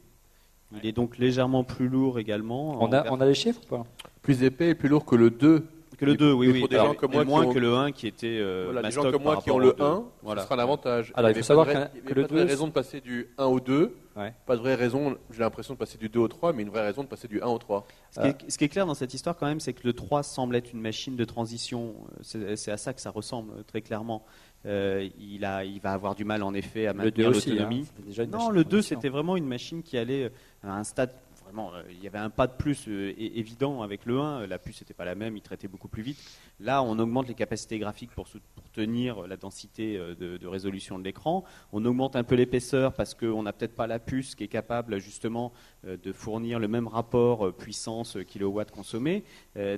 Il est donc légèrement plus lourd également. On a les chiffres ou pas? Plus épais et plus lourd que le 2. Que le 2, oui. Pour des gens comme moi moins qui ont... que le 1 qui était voilà, des gens mastoc comme moi par qui ont rapport le au 1, 2. Voilà. ce sera un avantage. Alors, il faut savoir que le 2... Il n'y a pas de vraie raison de passer du 1 au 2. Ouais. Pas de vraie raison, j'ai l'impression de passer du 2 au 3, mais une vraie raison de passer du 1 au 3. Ce qui est clair dans cette histoire quand même, c'est que le 3 semble être une machine de transition. C'est à ça que ça ressemble très clairement. il va avoir du mal en effet à Le 2 maintenir aussi, l'autonomie. c'était déjà une Non, machine le de 2 transition. c'était vraiment une machine qui allait à un stade. Vraiment, il y avait un pas de plus évident avec le 1. La puce n'était pas la même, il traitait beaucoup plus vite. Là, on augmente les capacités graphiques pour tenir la densité de résolution de l'écran. On augmente un peu l'épaisseur parce qu'on n'a peut-être pas la puce qui est capable justement de fournir le même rapport puissance kilowatts consommés.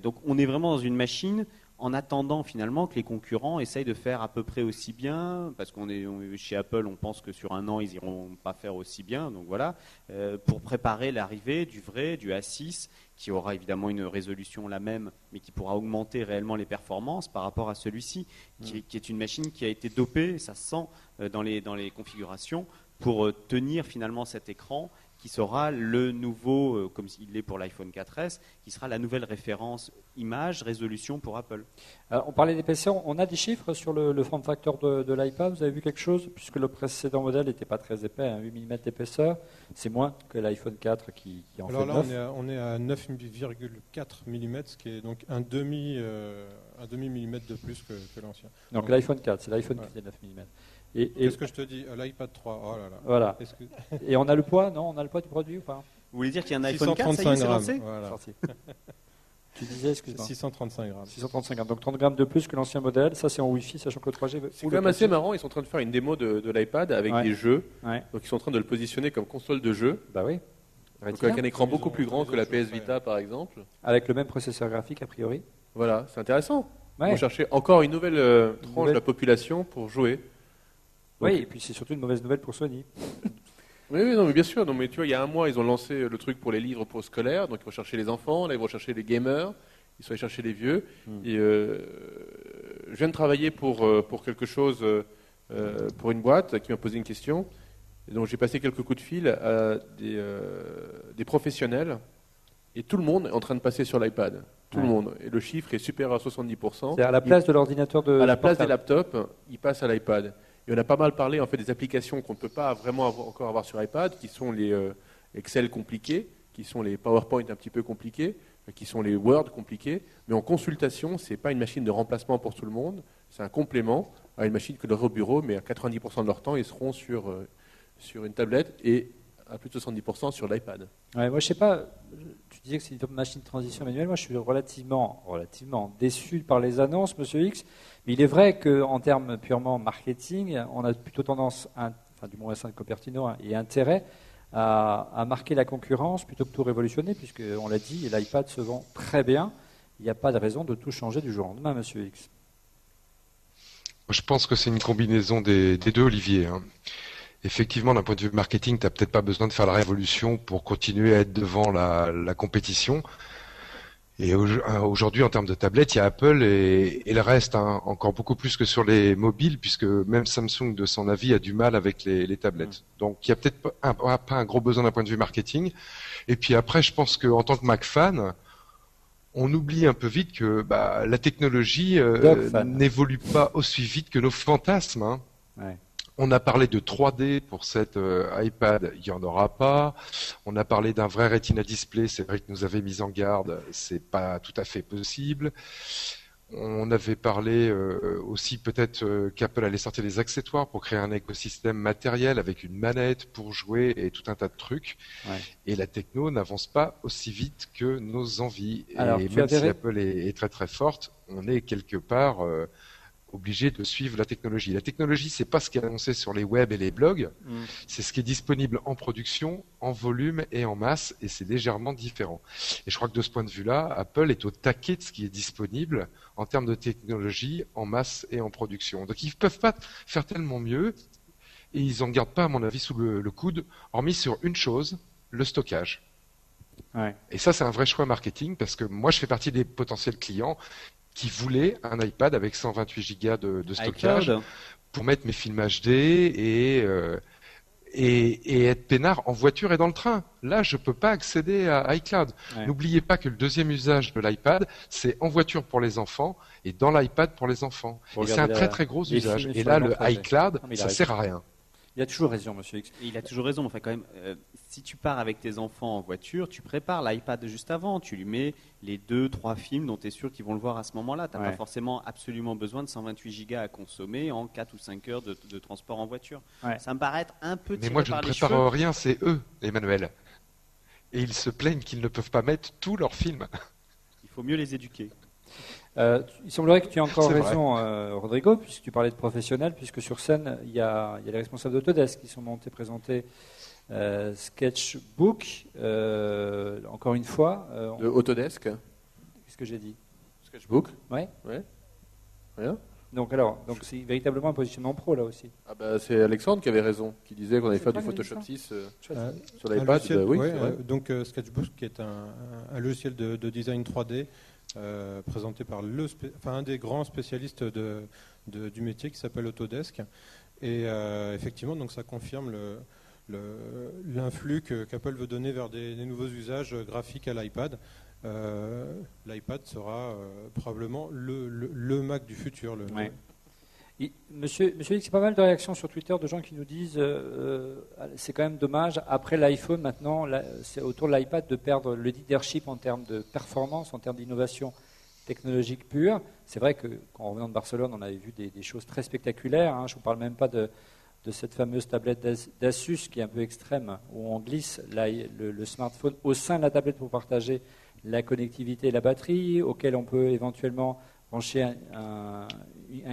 Donc, on est vraiment dans une machine en attendant finalement que les concurrents essayent de faire à peu près aussi bien, parce chez Apple, on pense que sur un an, ils iront pas faire aussi bien, donc voilà, pour préparer l'arrivée du A6, qui aura évidemment une résolution la même, mais qui pourra augmenter réellement les performances par rapport à celui-ci, qui est une machine qui a été dopée, ça se sent dans les configurations, pour tenir finalement cet écran, qui sera le nouveau, comme il l'est pour l'iPhone 4S, qui sera la nouvelle référence image, résolution pour Apple. On parlait d'épaisseur, on a des chiffres sur le form factor de l'iPad, vous avez vu quelque chose? Puisque le précédent modèle n'était pas très épais, 8 mm d'épaisseur, c'est moins que l'iPhone 4 qui en Alors fait là, 9. on est à 9,4 mm, ce qui est donc un demi millimètre de plus que l'ancien. Donc l'iPhone 4, c'est l'iPhone qui fait 9 mm. Et Qu'est-ce que je te dis? L'iPad 3, oh là là. voilà. Est-ce que- Et on a le poids, non? On a le poids du produit ou pas? Vous voulez dire qu'il y a un iPhone 4, ça y est, 635 c'est grammes. lancé Voilà. Sorti. Tu disais, excuse-moi. 635 grammes. 635 grammes, donc 30 grammes de plus que l'ancien modèle. Ça, c'est en Wi-Fi, sachant que le 3G. C'est quand même assez marrant, ils sont en train de faire une démo de l'iPad avec Ouais. des jeux. Ouais. Donc ils sont en train de le positionner comme console de jeu. Bah oui. Donc avec un écran Ils beaucoup ont- plus grand ils que ont la toujours PS fait. Vita par exemple. Avec le même processeur graphique, a priori. Voilà, c'est intéressant. Ouais. On cherchait encore une nouvelle tranche nouvelle- de la population pour jouer. Oui, Donc- et puis c'est surtout une mauvaise nouvelle pour Sony. Oui, non, mais bien sûr. Non, mais tu vois, il y a un mois, ils ont lancé le truc pour les livres pour scolaires. Donc ils vont chercher les enfants, là ils vont chercher les gamers, ils sont allés chercher les vieux. Et je viens de travailler pour quelque chose, pour une boîte qui m'a posé une question. Et donc j'ai passé quelques coups de fil à des professionnels. Et tout le monde est en train de passer sur l'iPad. Tout le Ouais. monde. Et le chiffre est supérieur à 70%. C'est à la place de l'ordinateur de. À la place des portable. laptops, ils passent à l'iPad. Et on a pas mal parlé en fait des applications qu'on ne peut pas vraiment encore avoir sur iPad, qui sont les Excel compliqués, qui sont les PowerPoint un petit peu compliqués, qui sont les Word compliqués. Mais en consultation, c'est pas une machine de remplacement pour tout le monde, c'est un complément à une machine que leur au bureau, mais à 90% de leur temps, ils seront sur une tablette et à plus de 70% sur l'iPad. Ouais, moi, je sais pas. Tu disais que c'est une machine de transition manuelle. Moi, je suis relativement déçu par les annonces, Monsieur X. Mais il est vrai qu'en termes purement marketing, on a plutôt tendance, enfin, du moins au sein de Cupertino, et intérêt à marquer la concurrence plutôt que tout révolutionner, puisque on l'a dit, l'iPad se vend très bien. Il n'y a pas de raison de tout changer du jour au lendemain, Monsieur X. Je pense que c'est une combinaison des deux, Olivier, hein. Effectivement, d'un point de vue marketing, tu n'as peut-être pas besoin de faire la révolution pour continuer à être devant la compétition. Et aujourd'hui, en termes de tablettes, il y a Apple et le reste, hein, encore beaucoup plus que sur les mobiles, puisque même Samsung, de son avis, a du mal avec les tablettes. Donc, il n'y a peut-être pas un gros besoin d'un point de vue marketing. Et puis après, je pense qu'en tant que Mac fan, on oublie un peu vite que la technologie n'évolue pas aussi vite que nos fantasmes, hein. Ouais. On a parlé de 3D pour cette iPad, il n'y en aura pas. On a parlé d'un vrai Retina Display, c'est vrai que nous avait mis en garde, c'est pas tout à fait possible. On avait parlé aussi peut-être qu'Apple allait sortir des accessoires pour créer un écosystème matériel avec une manette pour jouer et tout un tas de trucs. Ouais. Et la techno n'avance pas aussi vite que nos envies. Alors, et tu même avais si ra- Apple est très très forte, on est quelque part obligé de suivre la technologie. La technologie, c'est pas ce qui est annoncé sur les web et les blogs, c'est ce qui est disponible en production, en volume et en masse, et c'est légèrement différent. Et je crois que de ce point de vue-là, Apple est au taquet de ce qui est disponible en termes de technologie, en masse et en production. Donc ils ne peuvent pas faire tellement mieux, et ils en gardent pas, à mon avis, sous le coude, hormis sur une chose, le stockage. Ouais. Et ça, c'est un vrai choix marketing, parce que moi, je fais partie des potentiels clients qui voulaient un iPad avec 128 Go de stockage iCloud. pour mettre mes films HD et être peinard en voiture et dans le train. Là, je peux pas accéder à iCloud. Ouais. N'oubliez pas que le deuxième usage de l'iPad, c'est en voiture pour les enfants et dans l'iPad pour les enfants. Pour Et c'est un regarder très très gros les usage. films Et sur là, les le longs trajets. iCloud, Non, mais il a ça raison. sert à rien. Il a toujours raison, monsieur X. Et il a toujours raison. Enfin, quand même, si tu pars avec tes enfants en voiture, tu prépares l'iPad juste avant. Tu lui mets les 2-3 films dont tu es sûr qu'ils vont le voir à ce moment-là. Tu n'as pas forcément absolument besoin de 128 gigas à consommer en 4 ou 5 heures de transport en voiture. Ouais. Ça me paraît être un peu tiré Mais moi, je par ne les prépare cheveux. rien, c'est eux, Emmanuel. Et ils se plaignent qu'ils ne peuvent pas mettre tous leurs films. Il faut mieux les éduquer. Il semblerait que tu aies encore C'est vrai. raison, Rodrigo, puisque tu parlais de professionnels, puisque sur scène, il y a les responsables d'Autodesk qui sont montés présenter Sketchbook, encore une fois. De Autodesk, Qu'est-ce que j'ai dit? Sketchbook. Ouais. Rien. Donc c'est véritablement un positionnement pro là aussi. Ah bah, c'est Alexandre qui avait raison, qui disait qu'on allait C'est faire toi du qui avais dit Photoshop ça 6 sur Un l'iPad. logiciel, Bah oui, ouais, c'est vrai. donc Sketchbook, qui est un logiciel de design 3D présenté par un des grands spécialistes du métier qui s'appelle Autodesk. Et effectivement, donc ça confirme l'influx qu'Apple veut donner vers des nouveaux usages graphiques à l'iPad. L'iPad sera probablement le Mac du futur. Ouais. Monsieur X, c'est pas mal de réactions sur Twitter de gens qui nous disent c'est quand même dommage, après l'iPhone, maintenant, c'est autour de l'iPad de perdre le leadership en termes de performance, en termes d'innovation technologique pure. C'est vrai qu'en revenant de Barcelone, on avait vu des choses très spectaculaires. Hein. Je ne vous parle même pas de cette fameuse tablette d'Asus qui est un peu extrême, où on glisse le smartphone au sein de la tablette pour partager la connectivité et la batterie, auquel on peut éventuellement brancher un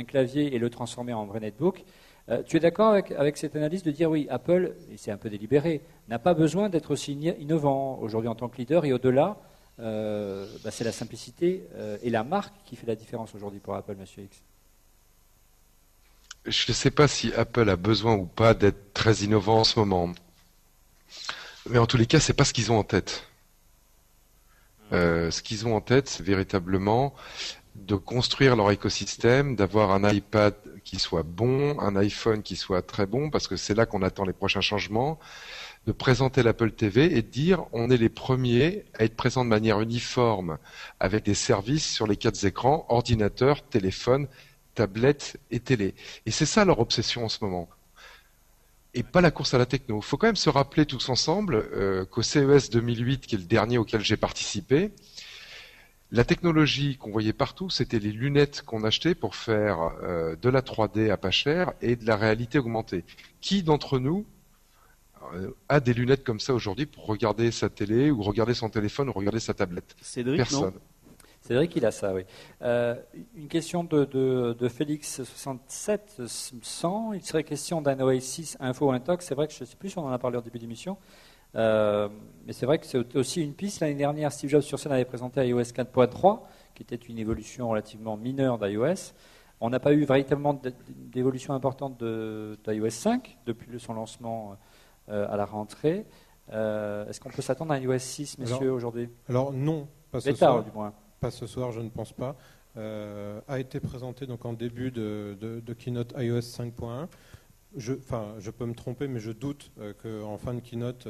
clavier et le transformer en vrai netbook. Tu es d'accord avec cette analyse de dire oui, Apple, et c'est un peu délibéré, n'a pas besoin d'être aussi innovant aujourd'hui en tant que leader, et au-delà, c'est la simplicité et la marque qui fait la différence aujourd'hui pour Apple, monsieur X. Je ne sais pas si Apple a besoin ou pas d'être très innovant en ce moment. Mais en tous les cas, c'est pas ce qu'ils ont en tête. Ce qu'ils ont en tête, c'est véritablement de construire leur écosystème, d'avoir un iPad qui soit bon, un iPhone qui soit très bon, parce que c'est là qu'on attend les prochains changements, de présenter l'Apple TV et de dire on est les premiers à être présents de manière uniforme avec des services sur les 4 écrans, ordinateur, téléphone, tablette et télé. Et c'est ça leur obsession en ce moment. Et pas la course à la techno. Il faut quand même se rappeler tous ensemble qu'au CES 2008, qui est le dernier auquel j'ai participé, la technologie qu'on voyait partout, c'était les lunettes qu'on achetait pour faire de la 3D à pas cher et de la réalité augmentée. Qui d'entre nous a des lunettes comme ça aujourd'hui pour regarder sa télé ou regarder son téléphone ou regarder sa tablette? Cédric, Personne. non? Cédric, il a ça, oui. Une question de Félix6700. Il serait question d'un Oasis Info Intox. C'est vrai que je ne sais plus si on en a parlé au début de l'émission. Mais c'est vrai que c'est aussi une piste. L'année dernière, Steve Jobs sur scène avait présenté iOS 4.3, qui était une évolution relativement mineure d'iOS. On n'a pas eu véritablement d'évolution importante d'iOS 5 depuis son lancement à la rentrée. Est-ce qu'on peut s'attendre à un iOS 6, messieurs, aujourd'hui? Alors non, pas ce Bêta, soir. du moins. Pas ce soir, je ne pense pas. A été présenté donc en début de keynote iOS 5.1. Je peux me tromper, mais je doute qu'en fin de keynote,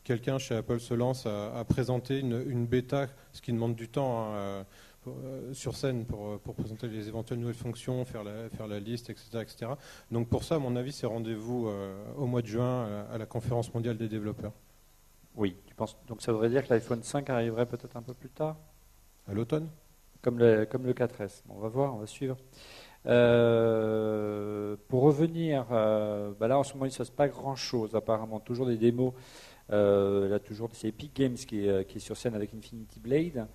quelqu'un chez Apple se lance à présenter une bêta, ce qui demande du temps sur scène pour présenter les éventuelles nouvelles fonctions, faire la liste, etc., etc. Donc pour ça, à mon avis, c'est rendez-vous au mois de juin à la conférence mondiale des développeurs. Oui, tu penses. Donc ça voudrait dire que l'iPhone 5 arriverait peut-être un peu plus tard, À l'automne. comme le 4S. Bon, on va voir, on va suivre. Pour revenir, là en ce moment il ne se passe pas grand-chose apparemment, toujours des démos. Là toujours c'est Epic Games qui est sur scène avec Infinity Blade.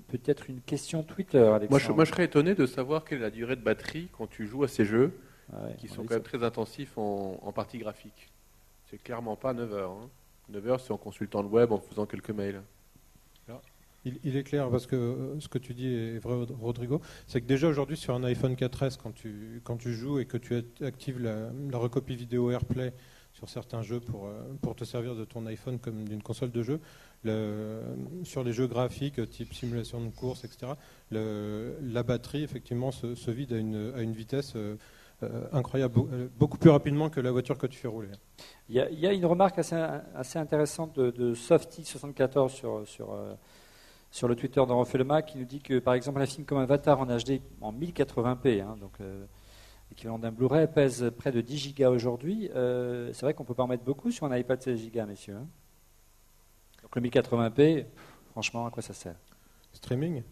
Peut-être une question Twitter, Alexandre. Moi, je serais étonné de savoir quelle est la durée de batterie quand tu joues à ces jeux Ouais, qui on sont dit quand même ça. très intensifs en partie graphique. C'est clairement pas 9 heures. 9 heures, c'est en consultant le web, en faisant quelques mails. Il est clair, parce que ce que tu dis est vrai, Rodrigo, c'est que déjà aujourd'hui sur un iPhone 4S, quand tu joues et que tu actives la recopie vidéo AirPlay sur certains jeux pour te servir de ton iPhone comme d'une console de jeu, sur les jeux graphiques type simulation de course, etc., la batterie effectivement se vide à une vitesse incroyable, beaucoup plus rapidement que la voiture que tu fais rouler. Il y a une remarque assez intéressante de Softy74 sur le Twitter d'En refait le Mac qui nous dit que par exemple un film comme Avatar en HD en 1080p, donc l'équivalent d'un Blu-ray, pèse près de 10 gigas aujourd'hui. C'est vrai qu'on ne peut pas en mettre beaucoup sur un iPad 16 gigas, messieurs. Hein. Donc le 1080p, franchement, à quoi ça sert? Streaming.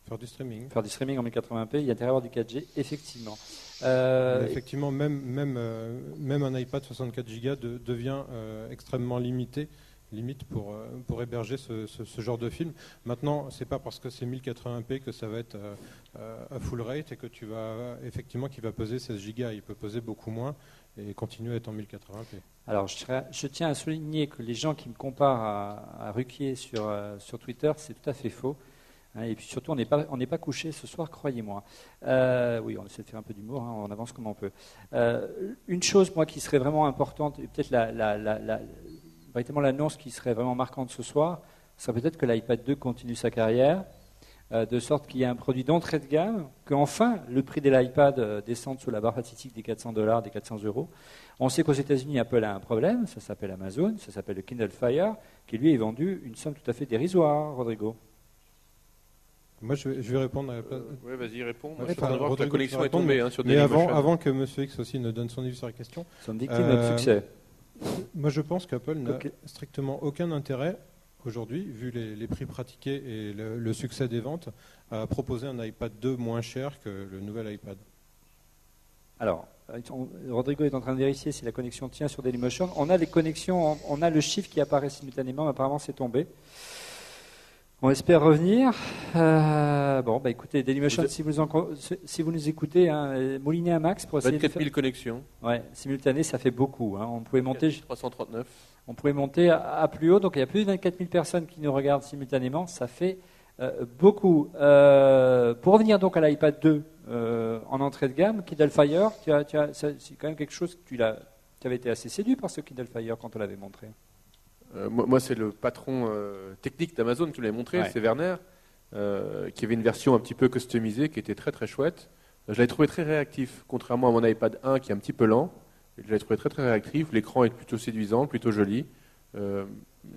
Faire du streaming. Faire du streaming en 1080p, il y a intérêt à avoir du 4G, effectivement. Mais effectivement, même un iPad 64 Go devient extrêmement limite pour héberger ce genre de film. Maintenant, c'est pas parce que c'est 1080p que ça va être à full rate et que tu vas effectivement qu'il va peser 16 Go. Il peut peser beaucoup moins et continuer à être en 1080p. Alors, je tiens à souligner que les gens qui me comparent à Ruquier sur Twitter, c'est tout à fait faux. Et puis surtout, on n'est pas couché ce soir, croyez-moi. Oui, on essaie de faire un peu d'humour, hein, on avance comme on peut. Une chose, moi, qui serait vraiment importante, et peut-être véritablement l'annonce qui serait vraiment marquante ce soir, serait peut-être que l'iPad 2 continue sa carrière, de sorte qu'il y ait un produit d'entrée de gamme, qu'enfin le prix de l'iPad descende sous la barre fatidique des $400, des 400 €. On sait qu'aux États-Unis, Apple a un problème, ça s'appelle Amazon, ça s'appelle le Kindle Fire, qui lui est vendu une somme tout à fait dérisoire, Rodrigo. Moi, je vais répondre à la place. Oui, vas-y, réponds. Moi, Ouais, je suis en train de voir que la Rodrigo, connexion tu est réponds, tombée sur Mais Dailymotion. avant que M. X aussi ne donne son avis sur la question, Nous sommes victimes de notre succès. moi je pense qu'Apple n'a Ok. strictement aucun intérêt aujourd'hui, vu les prix pratiqués et le succès des ventes, à proposer un iPad 2 moins cher que le nouvel iPad. Alors, Rodrigo est en train de vérifier si la connexion tient sur Dailymotion. On a les connexions, on a le chiffre qui apparaît simultanément, mais apparemment c'est tombé. On espère revenir. Bon, bah écoutez, Dailymotion, si vous nous écoutez, hein, moulinez un max pour essayer 24 de 000 connexions. Ouais, simultané, ça fait beaucoup. Hein. On pouvait monter 339. à plus haut, donc il y a plus de 24 000 personnes qui nous regardent simultanément. Ça fait beaucoup. Pour revenir donc à l'iPad 2 en entrée de gamme, Kindle Fire, c'est quand même quelque chose que tu avais été assez séduit par ce Kindle Fire quand on l'avait montré. Moi, c'est le patron technique d'Amazon qui me l'avait montré, Ouais. c'est Werner, qui avait une version un petit peu customisée, qui était très très chouette. Je l'avais trouvé très réactif, contrairement à mon iPad 1 qui est un petit peu lent. Je l'avais trouvé très très réactif. L'écran est plutôt séduisant, plutôt joli.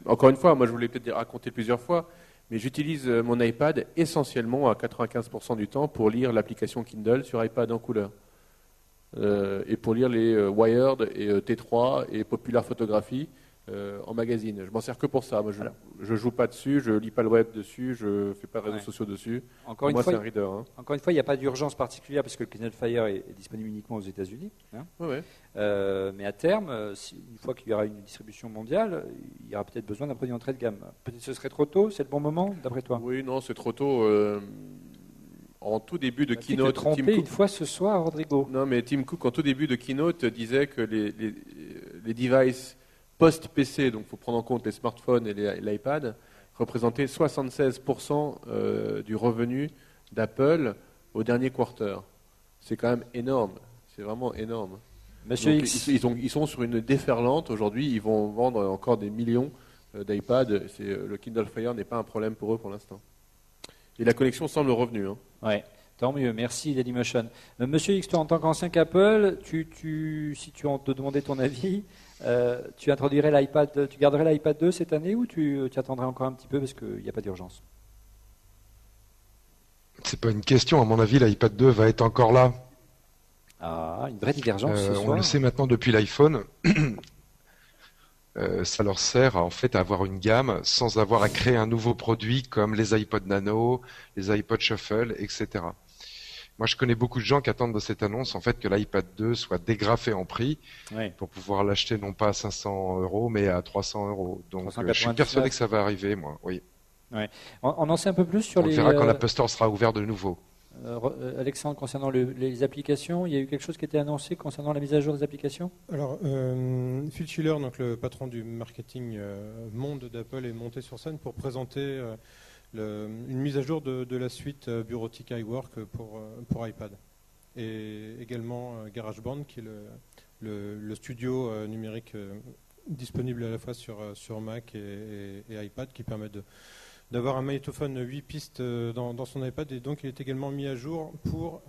Encore une fois, moi je vous l'ai peut-être raconté plusieurs fois, mais j'utilise mon iPad essentiellement à 95% du temps pour lire l'application Kindle sur iPad en couleur. Et pour lire les Wired et T3 et Popular Photographie en magazine. Je m'en sers que pour ça. Moi, je joue pas dessus, je lis pas le web dessus, je fais pas de réseaux Ouais. sociaux dessus. Encore Moi, une fois, c'est un reader. Hein. Encore une fois, il n'y a pas d'urgence particulière parce que le Kindle Fire est disponible uniquement aux États-Unis. Hein. Ouais. Mais à terme, une fois qu'il y aura une distribution mondiale, il y aura peut-être besoin d'un produit d'entrée de gamme. Peut-être que ce serait trop tôt, c'est le bon moment, d'après toi? Oui, non, c'est trop tôt. En tout début de Tu te keynote, trompé Tim une Cook, fois ce soir, Rodrigo. non, mais Tim Cook, en tout début de keynote, disait que les devices post-PC, donc il faut prendre en compte les smartphones et l'iPad, représentaient 76% du revenu d'Apple au dernier quarter. C'est quand même énorme. C'est vraiment énorme. Monsieur Donc, X, ils sont sur une déferlante. Aujourd'hui, ils vont vendre encore des millions d'iPad. Le Kindle Fire n'est pas un problème pour eux pour l'instant. Et la connexion semble revenue. Hein. ouais, tant mieux, merci Dailymotion. Monsieur X, toi en tant qu'ancien qu'Apple, si on te demandait ton avis, tu introduirais l'iPad, tu garderais l'iPad 2 cette année ou tu attendrais encore un petit peu parce qu'il n'y a pas d'urgence? C'est pas une question, à mon avis, l'iPad 2 va être encore là. Ah, une vraie divergence ce On soir. le sait maintenant depuis l'iPhone. Ça leur sert en fait à avoir une gamme sans avoir à créer un nouveau produit comme les iPod Nano, les iPod Shuffle, etc. Moi, je connais beaucoup de gens qui attendent de cette annonce en fait que l'iPad 2 soit dégrafé en prix Ouais. pour pouvoir l'acheter non pas à 500 € mais à 300 €. Donc, je suis 399. persuadé que ça va arriver, moi. Oui. On en sait un peu plus sur On les. verra quand l'Apple Store sera ouvert de nouveau. Alexandre, concernant les applications, il y a eu quelque chose qui a été annoncé concernant la mise à jour des applications? Alors, Phil Schiller, donc le patron du marketing monde d'Apple, est monté sur scène pour présenter une mise à jour de la suite bureautique iWork pour iPad. Et également GarageBand, qui est le studio numérique disponible à la fois sur Mac et iPad, qui permet d'avoir un magnétophone 8 pistes dans son iPad, et donc il est également mis à jour pour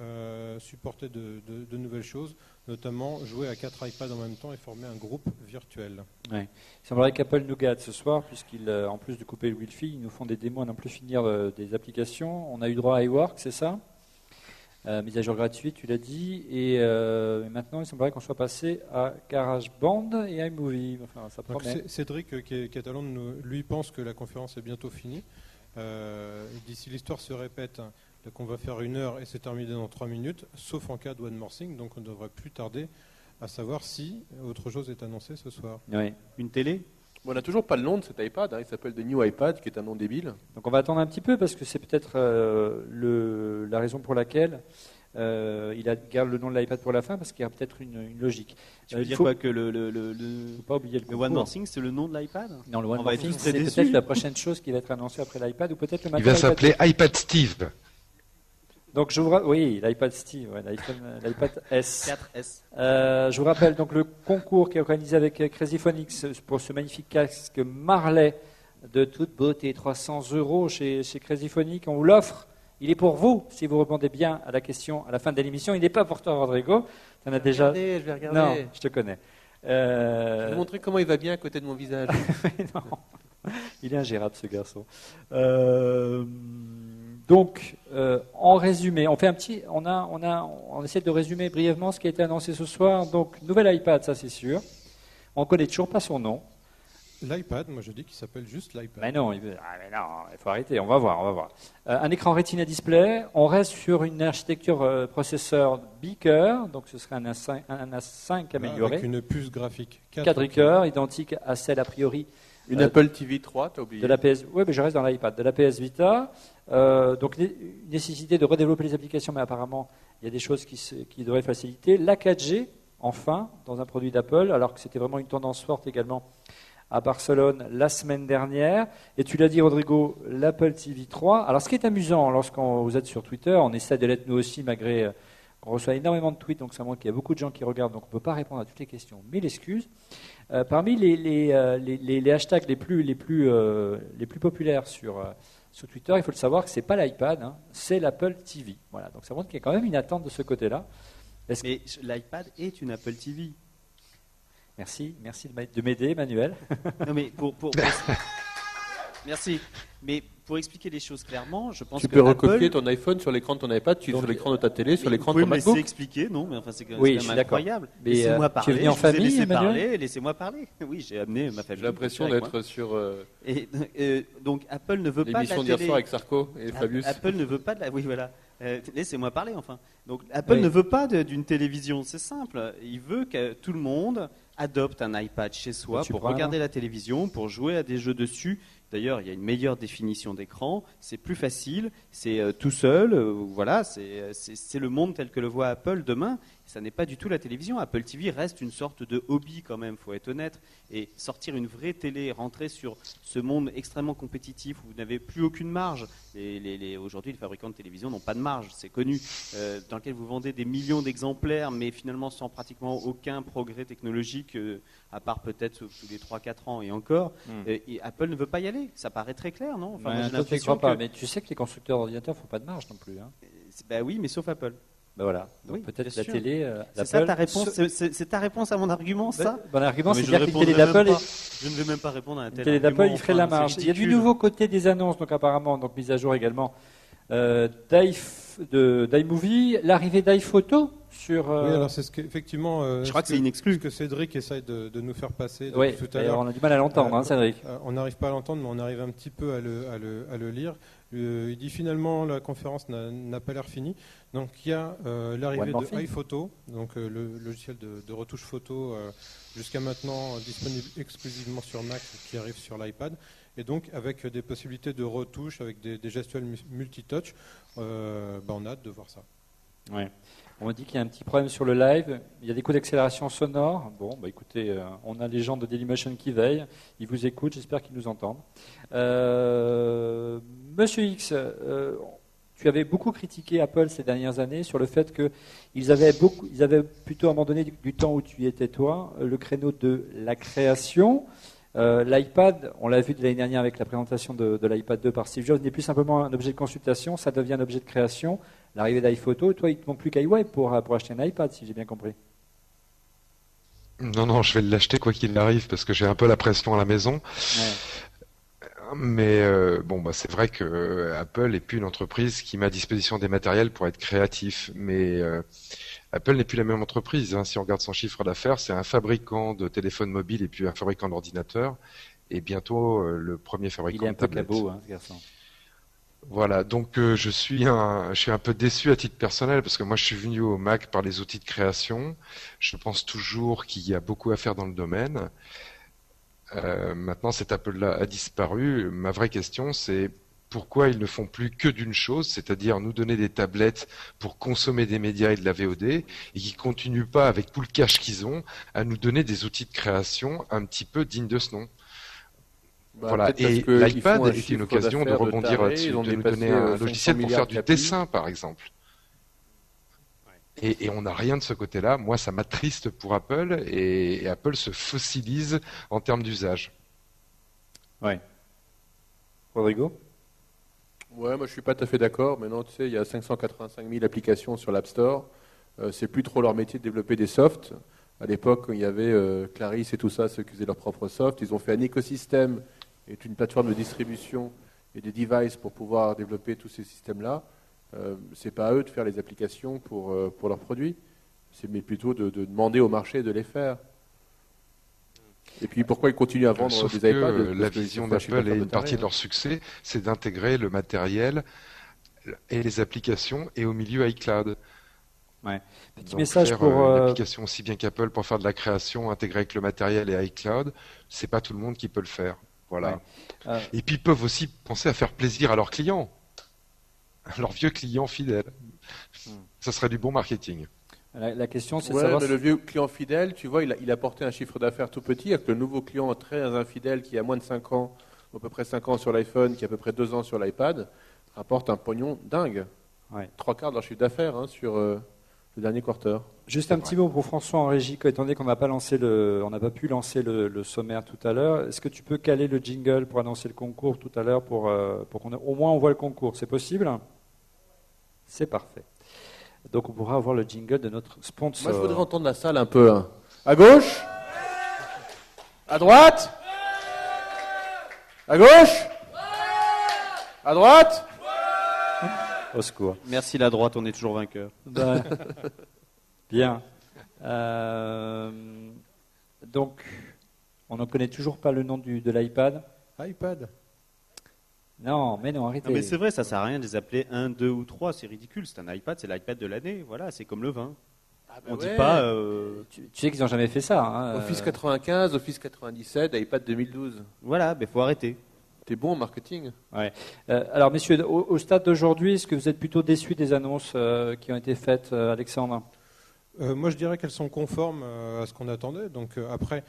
supporter de nouvelles choses, notamment jouer à 4 iPads en même temps et former un groupe virtuel. Il semblerait qu'Apple nous gâte ce soir, puisqu'ils, en plus de couper le Wi-Fi, ils nous font des démos à n'en plus finir des applications. On a eu droit à iWork, c'est ça? Mise à jour gratuite, tu l'as dit. Et maintenant, il semblerait qu'on soit passé à GarageBand et iMovie. Enfin, ça Donc, promet. Cédric, qui est à Londres, lui pense que la conférence est bientôt finie. Il dit si l'histoire se répète, qu'on va faire 1 heure et c'est terminé dans 3 minutes, sauf en cas de One More Thing, donc on ne devrait plus tarder à savoir si autre chose est annoncé ce soir. Oui. Une télé? Bon, on n'a toujours pas le nom de cet iPad, hein, il s'appelle The New iPad, qui est un nom débile. Donc on va attendre un petit peu parce que c'est peut-être la raison pour laquelle garde le nom de l'iPad pour la fin, parce qu'il y a peut-être une logique. Tu veux Il dire faut quoi, que faut pas oublier le le One concours. More Thing, c'est le nom de l'iPad? Non, le One On More va être Thing, tous très c'est déçus. peut-être la prochaine chose qui va être annoncée après l'iPad, ou peut-être le Il matin. va s'appeler iPad Steve. Donc oui, l'iPad Steve, ouais, l'iPad S. 4S. Je vous rappelle donc le concours qui est organisé avec Crazy Phonics pour ce magnifique casque Marley de toute beauté, 300 € chez Crazy Phonics. On vous l'offre. Il est pour vous, si vous répondez bien à la question à la fin de l'émission. Il n'est pas pour toi, Rodrigo. Tu en as déjà. Je vais regarder. Non, je te connais. Je vais vous montrer comment il va bien à côté de mon visage. Non. Il est ingérable, ce garçon. Donc, en résumé, on essaie de résumer brièvement ce qui a été annoncé ce soir. Donc, nouvel iPad, ça c'est sûr. On ne connaît toujours pas son nom. L'iPad, moi je dis qu'il s'appelle juste l'iPad. Mais non, il faut arrêter, on va voir. Un écran Retina Display, on reste sur une architecture processeur Beaker, donc ce serait un A5 amélioré. Avec une puce graphique 4 cœurs, identique à celle a priori Une Apple TV 3, t'as oublié. de la PS. Oui, mais je reste dans l'iPad, de la PS Vita. Donc nécessité de redévelopper les applications, mais apparemment il y a des choses qui devraient faciliter. La 4G, enfin, dans un produit d'Apple, alors que c'était vraiment une tendance forte également à Barcelone la semaine dernière. Et tu l'as dit, Rodrigo, l'Apple TV 3. Alors, ce qui est amusant, lorsqu'on vous êtes sur Twitter, on essaie de l'être nous aussi, malgré qu'on reçoit énormément de tweets, donc ça montre qu'il y a beaucoup de gens qui regardent, donc on ne peut pas répondre à toutes les questions. Mille excuses. Parmi les hashtags les plus populaires sur Twitter, il faut le savoir que ce n'est pas l'iPad, hein, c'est l'Apple TV. Voilà, donc ça montre qu'il y a quand même une attente de ce côté-là. Mais l'iPad est une Apple TV. Merci de m'aider, Emmanuel. Non, mais merci. Mais pour expliquer les choses clairement, je pense Tu que peux Apple... recopier ton iPhone sur l'écran de ton iPad, sur l'écran de ta télé, sur l'écran de Vous ton pouvez me laisser MacBook. expliquer, non? Mais enfin, c'est quand Oui, je même suis d'accord. incroyable. Mais, Laissez-moi tu es parler. venu en je vous ai famille, laissé Emmanuel parler. Laissez-moi parler. Oui, j'ai amené ma famille. J'ai l'impression avec moi. d'être sur Et donc Apple ne veut pas de la l'émission d'hier télé. soir avec Sarko et Fabius. Apple ne veut pas de la. Oui, voilà. Laissez-moi parler enfin. Donc Apple Oui. ne veut pas d'une télévision. C'est simple. Il veut que tout le monde adopte un iPad chez soi Tu pour prends un regarder la télévision, pour jouer à des jeux dessus. D'ailleurs, il y a une meilleure définition d'écran, c'est plus facile, c'est tout seul, voilà, c'est le monde tel que le voit Apple demain. Ça n'est pas du tout la télévision. Apple TV reste une sorte de hobby quand même, faut être honnête. Et sortir une vraie télé, rentrer sur ce monde extrêmement compétitif où vous n'avez plus aucune marge. Aujourd'hui, les fabricants de télévision n'ont pas de marge, c'est connu. Dans lequel vous vendez des millions d'exemplaires, mais finalement sans pratiquement aucun progrès technologique, à part peut-être tous les 3-4 ans et encore. Et Apple ne veut pas y aller. Ça paraît très clair, non? Enfin, moi, j'ai toi, tu y l'impression crois pas, que... mais tu sais que les constructeurs d'ordinateurs ne font pas de marge non plus. Hein. Bah oui, mais sauf Apple. Ben voilà. Donc Oui, peut-être bien la sûr. télé. C'est ça ta réponse? C'est ta réponse à mon argument, ça? Bon, l'argument, Non, mais c'est je dire ne qu'une télé répondrai d'Apple, même pas. Je ne vais même pas répondre à un une tel télé d'Apple, argument, il ferait de la enfin, marge. c'est Il y a du ridicule. nouveau côté des annonces, donc apparemment, donc mise à jour également d'iMovie, l'arrivée d'iPhoto sur. Oui, alors c'est effectivement. Je crois que c'est une exclue. Ce que Cédric essaye de nous faire passer Oui, tout à l'heure. on a du mal à l'entendre, hein, Cédric. On n'arrive pas à l'entendre, mais on arrive un petit peu à le lire. Il dit finalement la conférence n'a pas l'air finie. Donc il y a l'arrivée One more de thing. iPhoto, donc le logiciel de retouche photo jusqu'à maintenant disponible exclusivement sur Mac, qui arrive sur l'iPad, et donc avec des possibilités de retouche, avec des gestuels multitouch. On a hâte de voir ça. Ouais. On me dit qu'il y a un petit problème sur le live. Il y a des coups d'accélération sonore. Bon, bah écoutez, on a les gens de Dailymotion qui veillent. Ils vous écoutent. J'espère qu'ils nous entendent. Monsieur X, tu avais beaucoup critiqué Apple ces dernières années sur le fait qu'ils avaient plutôt abandonné du temps où tu y étais toi, le créneau de la création. L'iPad, on l'a vu de l'année dernière avec la présentation de l'iPad 2 par Steve Jobs, n'est plus simplement un objet de consultation, ça devient un objet de création. L'arrivée d'iPhoto, toi, il ne te manque plus qu'iWeb pour acheter un iPad, si j'ai bien compris. Non, je vais l'acheter quoi qu'il arrive parce que j'ai un peu la pression à la maison. Ouais. Mais bon, bah, c'est vrai que Apple n'est plus une entreprise qui met à disposition des matériels pour être créatif. Mais Apple n'est plus la même entreprise, hein. Si on regarde son chiffre d'affaires, c'est un fabricant de téléphones mobiles et puis un fabricant d'ordinateurs. Et bientôt, le premier Il fabricant est un de peu tablettes. cabot, hein, ce garçon. Voilà, donc je suis un peu déçu à titre personnel parce que moi je suis venu au Mac par les outils de création. Je pense toujours qu'il y a beaucoup à faire dans le domaine. Maintenant, cet Apple-là a disparu. Ma vraie question, c'est pourquoi ils ne font plus que d'une chose, c'est-à-dire nous donner des tablettes pour consommer des médias et de la VOD, et qui continuent pas, avec tout le cash qu'ils ont, à nous donner des outils de création un petit peu dignes de ce nom. Bah, Voilà. peut-être parce Et qu'ils l'iPad font un est une chiffre occasion de d'affaires de rebondir taré, là-dessus, ils ont de nous dépassé donner un 500 logiciel pour milliards faire de du capi. dessin, par exemple. Et on n'a rien de ce côté-là. Moi, ça m'attriste pour Apple, et Apple se fossilise en termes d'usage. Ouais. Rodrigo? Ouais, moi je suis pas tout à fait d'accord. Maintenant, tu sais, il y a 585 000 applications sur l'App Store. C'est plus trop leur métier de développer des softs. À l'époque, il y avait Clarisse et tout ça, ceux qui faisaient leur propre soft. Ils ont fait un écosystème et une plateforme de distribution et des devices pour pouvoir développer tous ces systèmes-là. C'est pas à eux de faire les applications pour leurs produits. Mais plutôt de demander au marché de les faire. Et puis pourquoi ils continuent à vendre Sauf des que iPads la parce qu'ils vision font un chiffre d'Apple et d'affaires une partie taré, de leur succès, c'est d'intégrer le matériel et les applications et au milieu iCloud. Ouais. Petit Donc message faire pour. une application aussi bien qu'Apple pour faire de la création intégrée avec le matériel et iCloud, c'est pas tout le monde qui peut le faire. Voilà. Ouais. Et puis ils peuvent aussi penser à faire plaisir à leurs clients, à leurs vieux clients fidèles. Ça serait du bon marketing. La question, c'est de Ouais, savoir. mais le vieux client fidèle, tu vois, il a porté un chiffre d'affaires tout petit, avec le nouveau client très infidèle qui a moins de 5 ans, à peu près 5 ans sur l'iPhone, qui a à peu près 2 ans sur l'iPad, rapporte un pognon dingue. Ouais. 3/4 de leur chiffre d'affaires sur le dernier quarter. Juste un petit mot pour François en régie, étant donné qu'on n'a pas pu lancer le sommaire tout à l'heure. Est-ce que tu peux caler le jingle pour annoncer le concours tout à l'heure pour qu'on au moins on voit le concours? C'est possible? C'est parfait. Donc on pourra avoir le jingle de notre sponsor. Moi, je voudrais entendre la salle un peu. Hein. À gauche? À droite? À gauche? À droite? Au secours. Merci la droite, on est toujours vainqueur. Ben, bien. Donc, on ne connaît toujours pas le nom de l'iPad. iPad. Non, mais non, arrêtez. Non, mais c'est vrai, ça sert à rien de les appeler 1, 2 ou 3, c'est ridicule. C'est un iPad, c'est l'iPad de l'année. Voilà, c'est comme le vin. On ne dit pas. Tu sais qu'ils n'ont jamais fait ça. Hein, Office 95, Office 97, iPad 2012. Voilà, mais il faut arrêter. T'es bon en marketing? Alors, messieurs, au stade d'aujourd'hui, est-ce que vous êtes plutôt déçus des annonces qui ont été faites, Alexandre? Moi, je dirais qu'elles sont conformes à ce qu'on attendait. Donc après,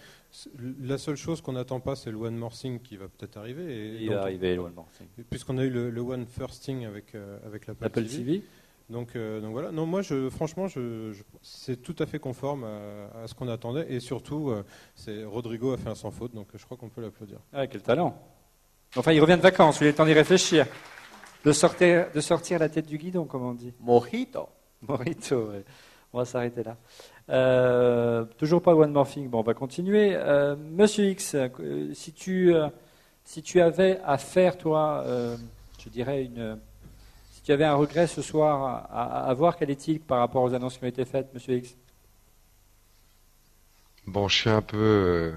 la seule chose qu'on n'attend pas, c'est le One More Thing qui va peut-être arriver. Et Il donc, va arriver, le One More Thing. puisqu'on a eu le One First Thing avec l'Apple Apple TV. TV. Donc voilà. Non, moi, franchement, c'est tout à fait conforme à ce qu'on attendait. Et surtout, Rodrigo a fait un sans faute, donc je crois qu'on peut l'applaudir. Ah, quel talent. Enfin, il revient de vacances, il a le temps d'y réfléchir. De sortir la tête du guidon, comme on dit. Mojito. Morito, ouais. On va s'arrêter là. Toujours pas One More Thing. Bon, on va continuer. Monsieur X, si tu avais à faire, toi, je dirais si tu avais un regret ce soir à voir, quel est-il par rapport aux annonces qui ont été faites, Monsieur X? Bon, je suis un peu,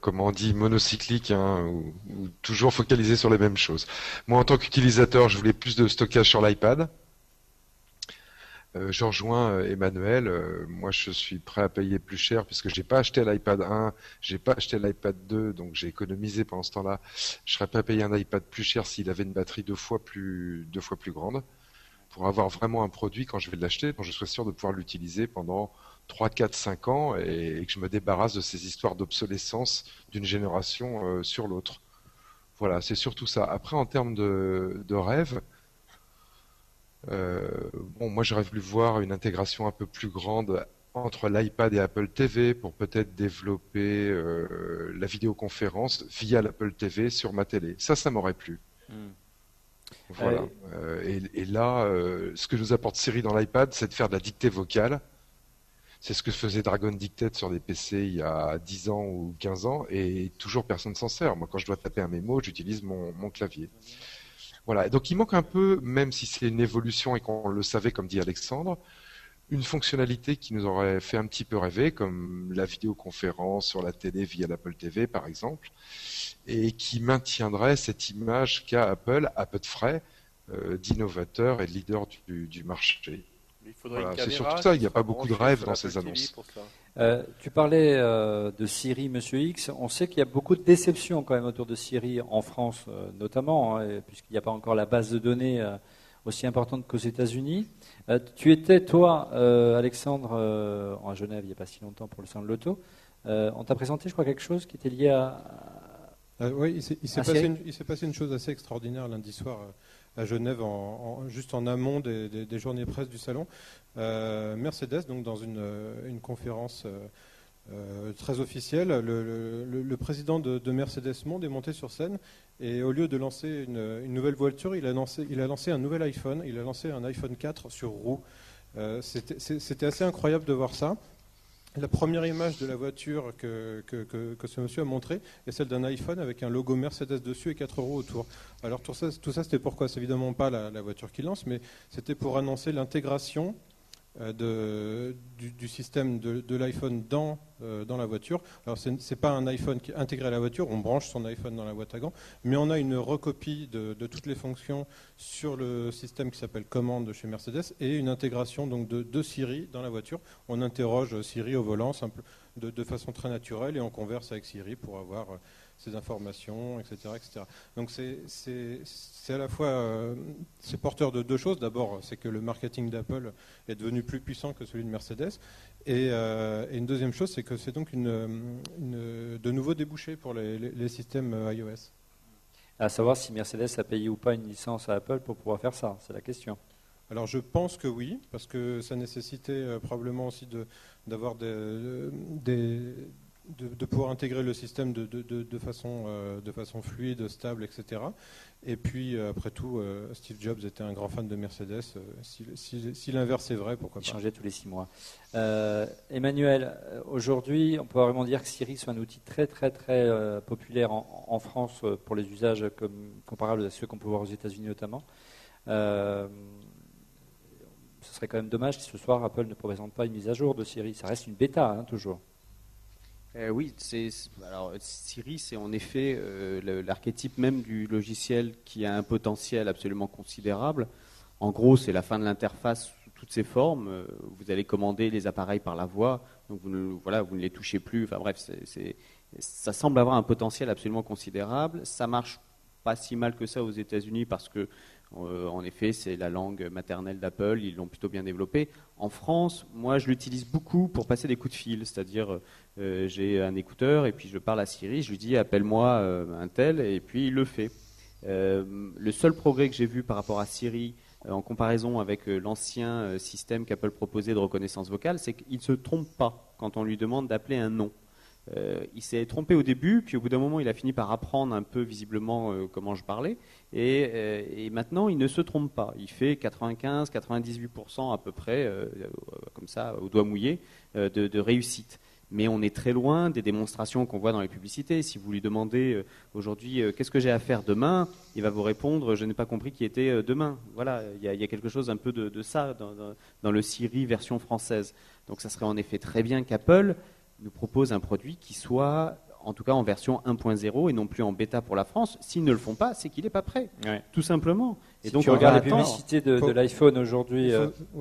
comment on dit, monocyclique, hein, ou toujours focalisé sur les mêmes choses. Moi, en tant qu'utilisateur, je voulais plus de stockage sur l'iPad. Je rejoins Emmanuel. Moi, je suis prêt à payer plus cher puisque j'ai pas acheté l'iPad 1, j'ai pas acheté l'iPad 2, donc j'ai économisé pendant ce temps-là. Je serais prêt à payer un iPad plus cher s'il avait une batterie deux fois plus grande pour avoir vraiment un produit quand je vais l'acheter, dont je sois sûr de pouvoir l'utiliser pendant 3, 4, 5 ans et que je me débarrasse de ces histoires d'obsolescence d'une génération sur l'autre. Voilà, c'est surtout ça. Après, en termes de rêve, bon, moi j'aurais voulu voir une intégration un peu plus grande entre l'iPad et Apple TV pour peut-être développer la vidéoconférence via l'Apple TV sur ma télé. Ça m'aurait plu. Voilà. Et là, ce que nous apporte Siri dans l'iPad, c'est de faire de la dictée vocale. C'est ce que faisait Dragon Dictate sur des PC il y a 10 ans ou 15 ans, et toujours personne s'en sert. Moi, quand je dois taper un mémo, j'utilise mon clavier. Voilà. Donc il manque un peu, même si c'est une évolution et qu'on le savait, comme dit Alexandre, une fonctionnalité qui nous aurait fait un petit peu rêver, comme la vidéoconférence sur la télé via l'Apple TV, par exemple, et qui maintiendrait cette image qu'a Apple à peu de frais d'innovateur et de leader du marché. Il faudrait Voilà, une c'est caméra surtout ça, il qui n'y a soit pas beaucoup de branchée rêves sur dans l'Apple ces TV annonces. pour ça. Tu parlais de Siri, Monsieur X. On sait qu'il y a beaucoup de déceptions quand même autour de Siri en France, notamment, hein, puisqu'il n'y a pas encore la base de données aussi importante qu'aux États-Unis. Tu étais, toi, Alexandre, à Genève il n'y a pas si longtemps pour le salon de l'auto. On t'a présenté, je crois, quelque chose qui était lié à... Oui, il s'est passé une chose assez extraordinaire lundi soir à Genève, juste en amont des journées presse du salon. Mercedes, donc dans une conférence très officielle, le président de Mercedes Monde est monté sur scène et au lieu de lancer une nouvelle voiture, il a lancé un nouvel iPhone. Il a lancé un iPhone 4 sur roue. C'était assez incroyable de voir ça. La première image de la voiture que ce monsieur a montrée est celle d'un iPhone avec un logo Mercedes dessus et 4 roues autour. Alors tout ça c'était pourquoi? C'est évidemment pas la voiture qu'il lance, mais c'était pour annoncer l'intégration du système de l'iPhone dans la voiture. Alors c'est pas un iPhone qui est intégré à la voiture, on branche son iPhone dans la boîte à gants, mais on a une recopie de toutes les fonctions sur le système qui s'appelle Commande de chez Mercedes et une intégration donc de Siri dans la voiture. On interroge Siri au volant de façon très naturelle et on converse avec Siri pour avoir ces informations, etc., etc. Donc c'est à la fois c'est porteur de deux choses. D'abord, c'est que le marketing d'Apple est devenu plus puissant que celui de Mercedes. Et une deuxième chose, c'est que c'est donc de nouveaux débouchés pour les systèmes iOS. À savoir si Mercedes a payé ou pas une licence à Apple pour pouvoir faire ça, c'est la question. Alors je pense que oui, parce que ça nécessitait probablement aussi d'avoir de pouvoir intégrer le système de façon fluide, stable, etc. Et puis, après tout, Steve Jobs était un grand fan de Mercedes. Si l'inverse est vrai, pourquoi Il pas? changeait tous les 6 mois. Emmanuel, aujourd'hui, on peut vraiment dire que Siri soit un outil très, très, très populaire en France pour les usages comparables à ceux qu'on peut voir aux États-Unis notamment. Ce serait quand même dommage si ce soir Apple ne présente pas une mise à jour de Siri. Ça reste une bêta, hein, toujours. Oui, alors Siri, c'est en effet l'archétype même du logiciel qui a un potentiel absolument considérable. En gros, c'est la fin de l'interface sous toutes ses formes. Vous allez commander les appareils par la voix, donc vous ne les touchez plus. Enfin bref, ça semble avoir un potentiel absolument considérable. Ça marche pas si mal que ça aux États-Unis parce que en effet, c'est la langue maternelle d'Apple, ils l'ont plutôt bien développée. En France, moi, je l'utilise beaucoup pour passer des coups de fil, c'est-à-dire j'ai un écouteur et puis je parle à Siri, je lui dis appelle-moi un tel et puis il le fait. Le seul progrès que j'ai vu par rapport à Siri en comparaison avec l'ancien système qu'Apple proposait de reconnaissance vocale, c'est qu'il ne se trompe pas quand on lui demande d'appeler un nom. Il s'est trompé au début, puis au bout d'un moment, il a fini par apprendre un peu visiblement comment je parlais, et maintenant, il ne se trompe pas. Il fait 95-98% à peu près, comme ça, au doigt mouillé, de réussite. Mais on est très loin des démonstrations qu'on voit dans les publicités. Si vous lui demandez aujourd'hui qu'est-ce que j'ai à faire demain, il va vous répondre je n'ai pas compris qui était demain. Voilà, il y a quelque chose un peu de ça dans le Siri version française. Donc ça serait en effet très bien qu'Apple nous propose un produit qui soit, en tout cas en version 1.0 et non plus en bêta pour la France. S'ils ne le font pas, c'est qu'il n'est pas prêt, tout simplement. Et Si donc tu on regardes va les attendre. publicités de l'iPhone aujourd'hui...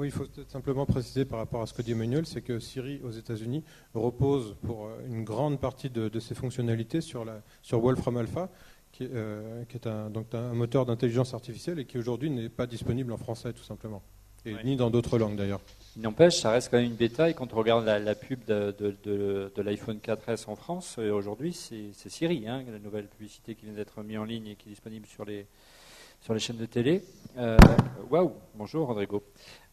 Il faut peut-être simplement préciser par rapport à ce que dit Emmanuel, c'est que Siri aux États-Unis repose pour une grande partie de ses fonctionnalités sur Wolfram Alpha, qui est un moteur d'intelligence artificielle et qui aujourd'hui n'est pas disponible en français tout simplement, et ni dans d'autres langues d'ailleurs. Il n'empêche, ça reste quand même une bêta, et quand on regarde la pub de l'iPhone 4S en France, aujourd'hui, c'est Siri, hein, la nouvelle publicité qui vient d'être mise en ligne et qui est disponible sur les chaînes de télé. Waouh, bonjour Rodrigo.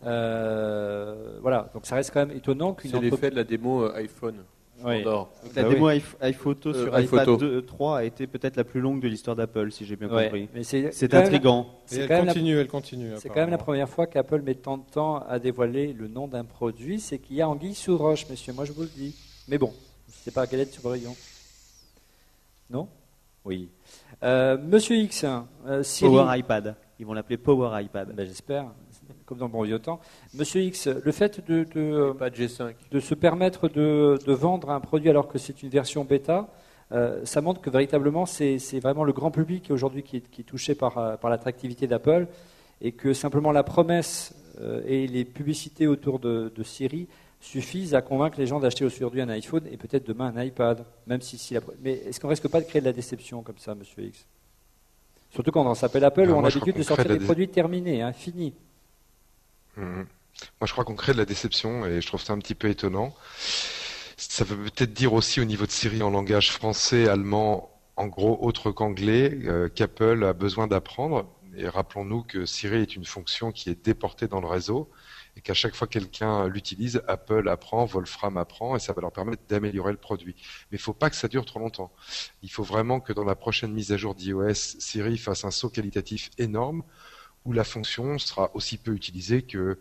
Voilà, donc ça reste quand même étonnant qu'une C'est l'effet de la démo iPhone. Oui. Andorre. Donc, la Bah démo iPhoto sur iPhoto. iPad 2, 3 a été peut-être la plus longue de l'histoire d'Apple, si j'ai bien Ouais, compris. mais C'est quand même- intriguant. Et C'est elle quand même la- continue. C'est quand même la apparemment. première fois qu'Apple met tant de temps à dévoiler le nom d'un produit. C'est qu'il y a anguille sous roche, monsieur. Moi, je vous le dis. Mais bon, c'est pas galette sur brillon. Non? Oui. Monsieur X, Siri. Power iPad. Ils vont l'appeler Power iPad. Ben, j'espère, comme dans le bon vieux temps. Monsieur X, le fait Pas de G5. de se permettre de vendre un produit alors que c'est une version bêta, ça montre que véritablement c'est vraiment le grand public aujourd'hui qui est touché par l'attractivité d'Apple et que simplement la promesse et les publicités autour de Siri suffisent à convaincre les gens d'acheter aujourd'hui un iPhone et peut-être demain un iPad. Même mais est-ce qu'on risque pas de créer de la déception comme ça, monsieur X? Surtout quand on s'appelle Apple, Ben, où on a moi, je l'habitude crois de qu'on crée sortir de la des produits terminés, finis. Mhm. Moi, je crois qu'on crée de la déception et je trouve ça un petit peu étonnant. Ça veut peut-être dire aussi au niveau de Siri en langage français, allemand, en gros autre qu'anglais, qu'Apple a besoin d'apprendre. Et rappelons-nous que Siri est une fonction qui est déportée dans le réseau et qu'à chaque fois que quelqu'un l'utilise, Apple apprend, Wolfram apprend et ça va leur permettre d'améliorer le produit. Mais il ne faut pas que ça dure trop longtemps. Il faut vraiment que dans la prochaine mise à jour d'iOS, Siri fasse un saut qualitatif énorme où la fonction sera aussi peu utilisée que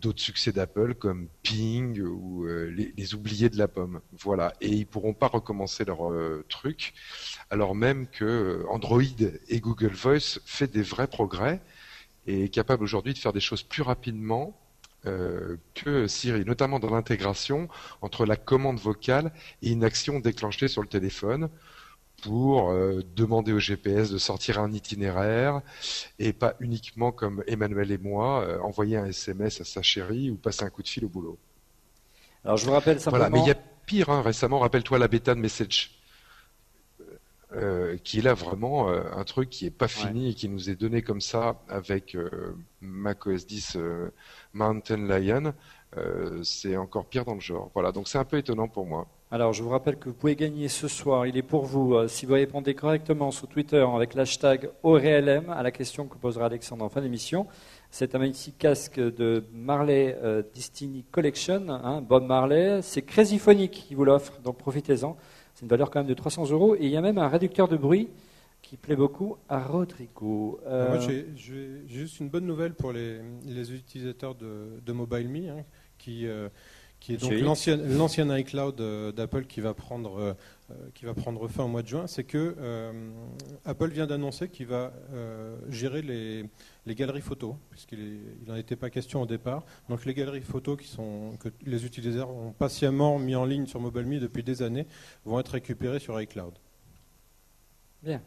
d'autres succès d'Apple comme Ping ou les oubliés de la pomme. Voilà. Et ils pourront pas recommencer leur truc, alors même que Android et Google Voice fait des vrais progrès et est capable aujourd'hui de faire des choses plus rapidement que Siri, notamment dans l'intégration entre la commande vocale et une action déclenchée sur le téléphone pour demander au GPS de sortir un itinéraire et pas uniquement comme Emmanuel et moi, envoyer un SMS à sa chérie ou passer un coup de fil au boulot. Alors je vous rappelle simplement. Voilà, mais il y a pire, récemment, rappelle-toi la bêta de Message, qui est là vraiment un truc qui est pas fini et qui nous est donné comme ça avec macOS 10 Mountain Lion. C'est encore pire dans le genre. Voilà, donc c'est un peu étonnant pour moi. Alors, je vous rappelle que vous pouvez gagner ce soir. Il est pour vous, si vous répondez correctement sur Twitter avec l'hashtag ORLM à la question que posera Alexandre en fin d'émission. C'est un magnifique casque de Marley Destiny Collection, Bob Marley. C'est Crazy Phonic qui vous l'offre, donc profitez-en. C'est une valeur quand même de 300 €. Et il y a même un réducteur de bruit qui plaît beaucoup à Rodrigo. Moi, j'ai juste une bonne nouvelle pour les utilisateurs de MobileMe, qui est donc l'ancien iCloud d'Apple qui va prendre fin au mois de juin. C'est que Apple vient d'annoncer qu'il va gérer les galeries photos, puisqu'il n'en était pas question au départ. Donc les galeries photos que les utilisateurs ont patiemment mis en ligne sur MobileMe depuis des années vont être récupérées sur iCloud. Bien.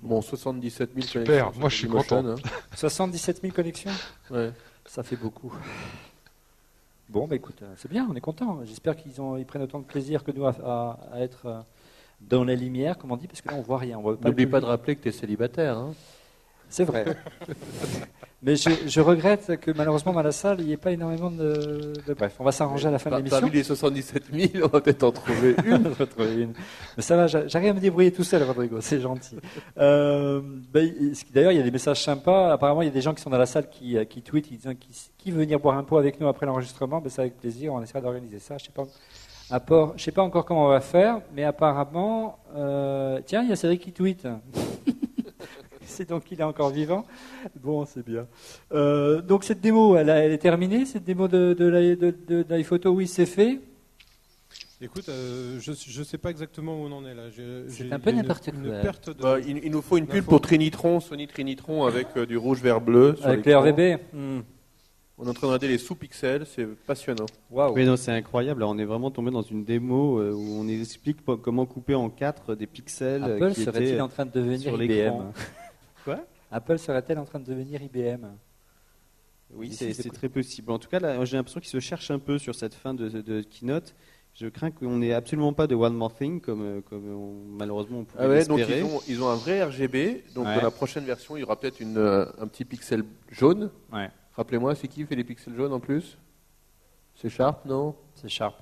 Bon, 77 000 Super, connexions, moi sur je suis Dailymotion, content. 77 000 connexions, Ouais. ça fait beaucoup. Bon, bah écoute, c'est bien, on est content. J'espère qu'ils prennent autant de plaisir que nous à être dans la lumière, comme on dit, parce que là on voit rien. N'oublie pas de rappeler que tu es célibataire. Hein. C'est vrai. Mais je regrette que malheureusement dans la salle, il n'y ait pas énormément de... Bref, on va s'arranger à la fin de l'émission. Parmi les 77 000, on va peut-être en trouver une. On va trouver une. Mais ça va, j'arrive à me débrouiller tout seul, Rodrigo, c'est gentil. D'ailleurs, il y a des messages sympas. Apparemment, il y a des gens qui sont dans la salle qui tweetent, qui disent qui veut venir boire un pot avec nous après l'enregistrement. Ben, c'est avec plaisir, on essaiera d'organiser ça. Je ne sais pas encore comment on va faire, mais apparemment, tiens, il y a Cédric qui tweet. C'est donc qu'il est encore vivant. Bon, c'est bien. Donc cette démo, elle est terminée, cette démo de l'iPhoto, oui, c'est fait. Écoute, je ne sais pas exactement où on en est là. C'est un peu n'importe quoi. Il nous faut une pub pour Trinitron, Sony Trinitron avec du rouge, vert, bleu. Avec les RVB. On est en train de regarder les sous-pixels, c'est passionnant. Waouh. Oui, non, c'est incroyable. Là, on est vraiment tombé dans une démo où on explique comment couper en 4 des pixels. Apple qui serait-il étaient en train de devenir sur IBM? l'écran. Quoi? Apple serait-elle en train de devenir IBM? Oui, c'est très possible. En tout cas, là, j'ai l'impression qu'ils se cherchent un peu sur cette fin de keynote. Je crains qu'on n'ait absolument pas de One More Thing comme malheureusement on pouvait l'espérer. Donc ils ont un vrai RGB. Donc Ouais. dans la prochaine version, il y aura peut-être un petit pixel jaune. Ouais, Rappelez-moi, c'est qui fait les pixels jaunes en plus? C'est Sharp, non? c'est Sharp.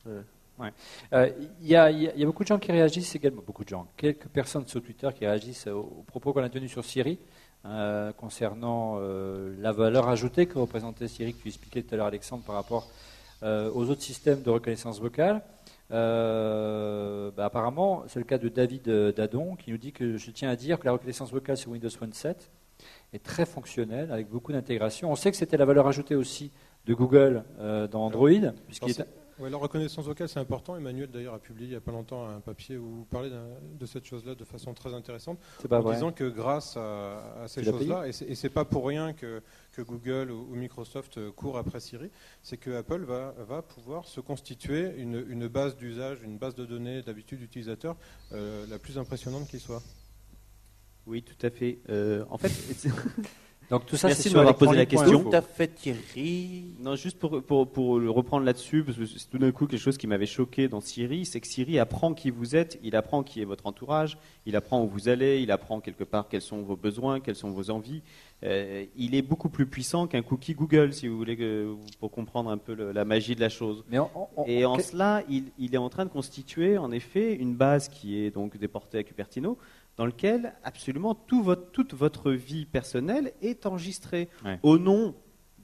Ouais. Il y a beaucoup de gens qui réagissent également, beaucoup de gens, quelques personnes sur Twitter qui réagissent aux propos qu'on a tenus sur Siri concernant la valeur ajoutée que représentait Siri, que tu expliquais tout à l'heure Alexandre par rapport aux autres systèmes de reconnaissance vocale. Apparemment, c'est le cas de David Dadon qui nous dit que je tiens à dire que la reconnaissance vocale sur Windows Phone 7 est très fonctionnelle avec beaucoup d'intégration. On sait que c'était la valeur ajoutée aussi de Google dans Android. Ouais, la reconnaissance vocale, c'est important. Emmanuel, d'ailleurs, a publié il n'y a pas longtemps un papier où vous parlez de cette chose-là de façon très intéressante, disant que grâce à ces choses-là, et c'est pas pour rien que Google ou Microsoft courent après Siri, c'est que Apple va pouvoir se constituer une base d'usage, une base de données d'habitude d'utilisateur la plus impressionnante qui soit. Oui, tout à fait. En fait, donc tout ça, merci c'est de m'avoir posé la question. Tout à fait, Thierry. Non, juste pour le reprendre là-dessus, parce que c'est tout d'un coup quelque chose qui m'avait choqué dans Siri, c'est que Siri apprend qui vous êtes, il apprend qui est votre entourage, il apprend où vous allez, il apprend quelque part quels sont vos besoins, quelles sont vos envies. Il est beaucoup plus puissant qu'un cookie Google, si vous voulez, pour comprendre un peu la magie de la chose. Mais en cela, il est en train de constituer, en effet, une base qui est donc déportée à Cupertino, dans lequel absolument toute votre vie personnelle est enregistrée au nom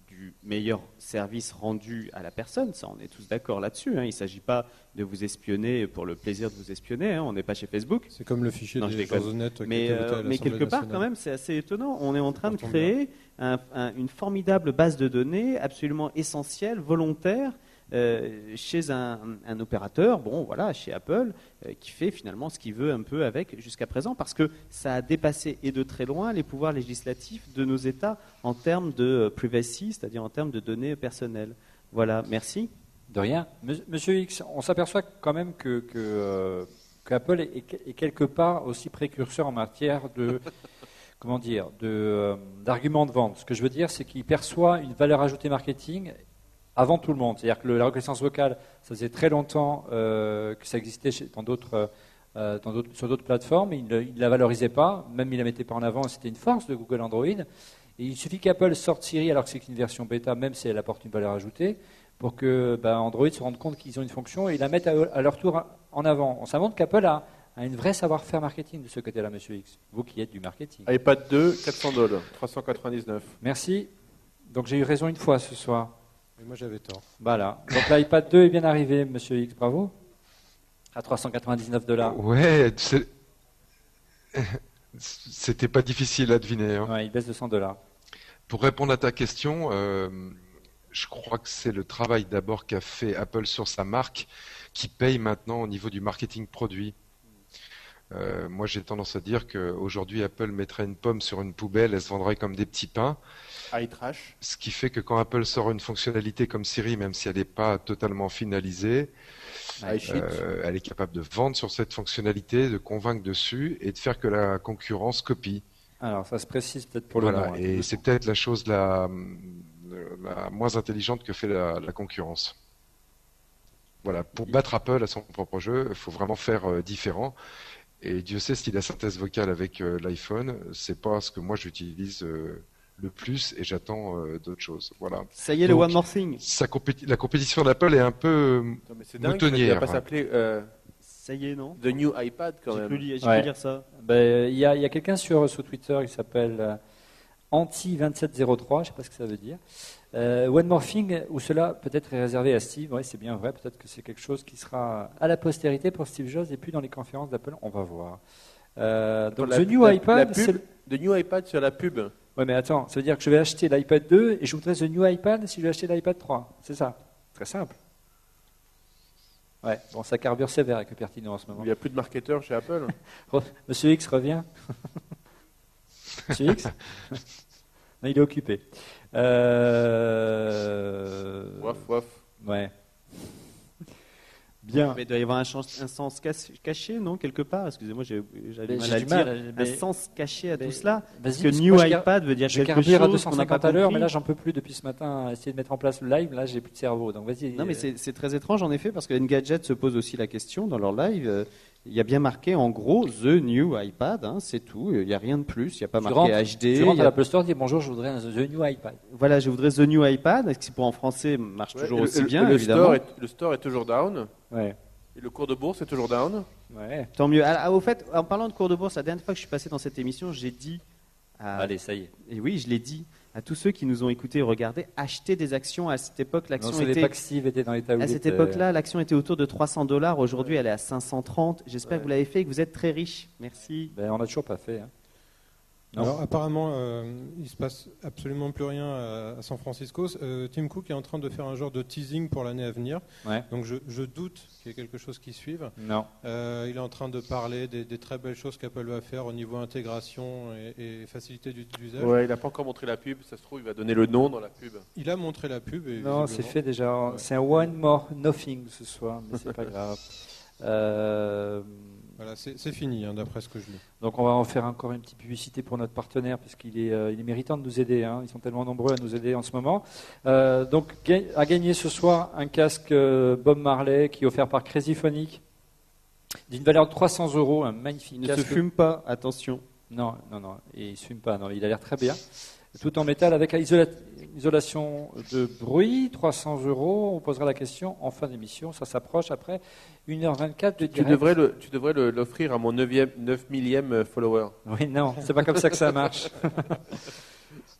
du meilleur service rendu à la personne. Ça, on est tous d'accord là-dessus. Il ne s'agit pas de vous espionner pour le plaisir de vous espionner. On n'est pas chez Facebook. C'est comme le fichier des gens honnêtes. Mais quelque part, quand même, c'est assez étonnant. On est en train de créer une formidable base de données absolument essentielle, volontaire, chez un opérateur, chez Apple, qui fait finalement ce qu'il veut un peu avec jusqu'à présent, parce que ça a dépassé et de très loin les pouvoirs législatifs de nos États en termes de privacy, c'est-à-dire en termes de données personnelles. Voilà, merci. De rien. Monsieur X, on s'aperçoit quand même que Apple est quelque part aussi précurseur en matière de d'arguments de vente. Ce que je veux dire, c'est qu'il perçoit une valeur ajoutée marketing avant tout le monde. C'est-à-dire que la reconnaissance vocale, ça faisait très longtemps que ça existait sur d'autres plateformes, il ne la valorisait pas, même il ne la mettait pas en avant, c'était une force de Google Android. Et il suffit qu'Apple sorte Siri, alors que c'est une version bêta, même si elle apporte une valeur ajoutée, pour que Android se rende compte qu'ils ont une fonction et la mettent à leur tour en avant. On s'invente qu'Apple a une vraie savoir-faire marketing de ce côté-là, Monsieur X. Vous qui êtes du marketing. iPad 2, $400, 399. Merci. Donc j'ai eu raison une fois ce soir. Et moi j'avais tort. Voilà. Donc l'iPad 2 est bien arrivé, Monsieur X. Bravo. À $399. Ouais, c'était pas difficile à deviner. Ouais, il baisse de $100. Pour répondre à ta question, je crois que c'est le travail d'abord qu'a fait Apple sur sa marque qui paye maintenant au niveau du marketing produit. Moi, j'ai tendance à dire qu'aujourd'hui, Apple mettrait une pomme sur une poubelle, elle se vendrait comme des petits pains. iTrash. Ce qui fait que quand Apple sort une fonctionnalité comme Siri, même si elle n'est pas totalement finalisée, elle est capable de vendre sur cette fonctionnalité, de convaincre dessus et de faire que la concurrence copie. Alors, ça se précise peut-être pour le nom. Et c'est peut-être la chose la moins intelligente que fait la concurrence. Voilà, pour battre Apple à son propre jeu, il faut vraiment faire différent. Et Dieu sait si la synthèse vocale avec l'iPhone, c'est pas ce que moi j'utilise le plus et j'attends d'autres choses. Voilà. Ça y est, donc, le One More Thing. La compétition d'Apple est un peu moutonnière. Ça va pas s'appeler ça y est, non? The New iPad quand même. J'ai pu lire ça. Il y a quelqu'un sur Twitter qui s'appelle Anti2703, je ne sais pas ce que ça veut dire. One More Thing, où cela peut-être est réservé à Steve, oui c'est bien vrai, peut-être que c'est quelque chose qui sera à la postérité pour Steve Jobs et puis dans les conférences d'Apple, on va voir. Donc The New iPad, The New iPad sur la pub. Oui mais attends, ça veut dire que je vais acheter l'iPad 2 et je voudrais The New iPad si je vais acheter l'iPad 3, c'est ça? Très simple. Ouais, bon ça carbure sévère avec Cupertino en ce moment. Il n'y a plus de marketeurs chez Apple. Monsieur X revient. Monsieur X? Non, il est occupé. Waf. Ouais. Bien. Mais il doit y avoir un sens caché, non, quelque part? Excusez-moi, j'avais mal à du dire. mal, un sens caché à tout cela. Parce que New iPad veut dire quelque chose. Je carbure à 250 à l'heure, mais là j'en peux plus depuis ce matin à essayer de mettre en place le live. Là, j'ai plus de cerveau. Donc vas-y. Non, mais c'est très étrange en effet, parce que Engadget se pose aussi la question dans leur live. Il y a bien marqué en gros The New iPad, c'est tout. Il n'y a rien de plus. Il n'y a pas marqué HD. Tu rentres à l'Apple Store, dis bonjour, je voudrais un The New iPad. Voilà, je voudrais The New iPad, qui pour en français marche toujours aussi bien, évidemment. Le store est toujours down. Ouais. Et le cours de bourse est toujours down. Ouais. Tant mieux. Au fait, en parlant de cours de bourse, la dernière fois que je suis passé dans cette émission, j'ai dit. Allez, ça y est. Et oui, je l'ai dit. À tous ceux qui nous ont écoutés et regardés, acheter des actions à cette époque, Non, l'action c'est les était... Paxi étaient dans l'état où À il cette était. époque-là, l'action était autour de $300. Aujourd'hui, elle est à 530. J'espère que vous l'avez fait et que vous êtes très riche. Merci. Ben, on n'a toujours pas fait. Hein. Non. Alors apparemment, il se passe absolument plus rien à San Francisco. Tim Cook est en train de faire un genre de teasing pour l'année à venir. Ouais. Donc je doute qu'il y ait quelque chose qui suive. Non. Il est en train de parler des très belles choses qu'Apple va faire au niveau intégration et facilité d'usage. Ouais, il n'a pas encore montré la pub. Ça se trouve, il va donner le nom dans la pub. Il a montré la pub. Et Non, c'est visiblement- fait déjà. Ouais. C'est un one more nothing ce soir, mais c'est pas grave. Voilà, c'est fini, hein, d'après ce que je lis. Donc on va en faire encore une petite publicité pour notre partenaire, parce qu'il est, il est méritant de nous aider. Hein. Ils sont tellement nombreux à nous aider en ce moment. Donc à gagner ce soir un casque Bob Marley qui est offert par Crazyphonic d'une valeur de 300 €, un magnifique Il ne casque. se fume pas, attention. Non, et il ne se fume pas. Non, il a l'air très bien. Tout en métal avec isolation de bruit, 300 €. On posera la question en fin d'émission. Ça s'approche après 1h24 de Tu direct. devrais l'offrir à mon 9 millième follower. Oui, non, c'est pas comme ça que ça marche.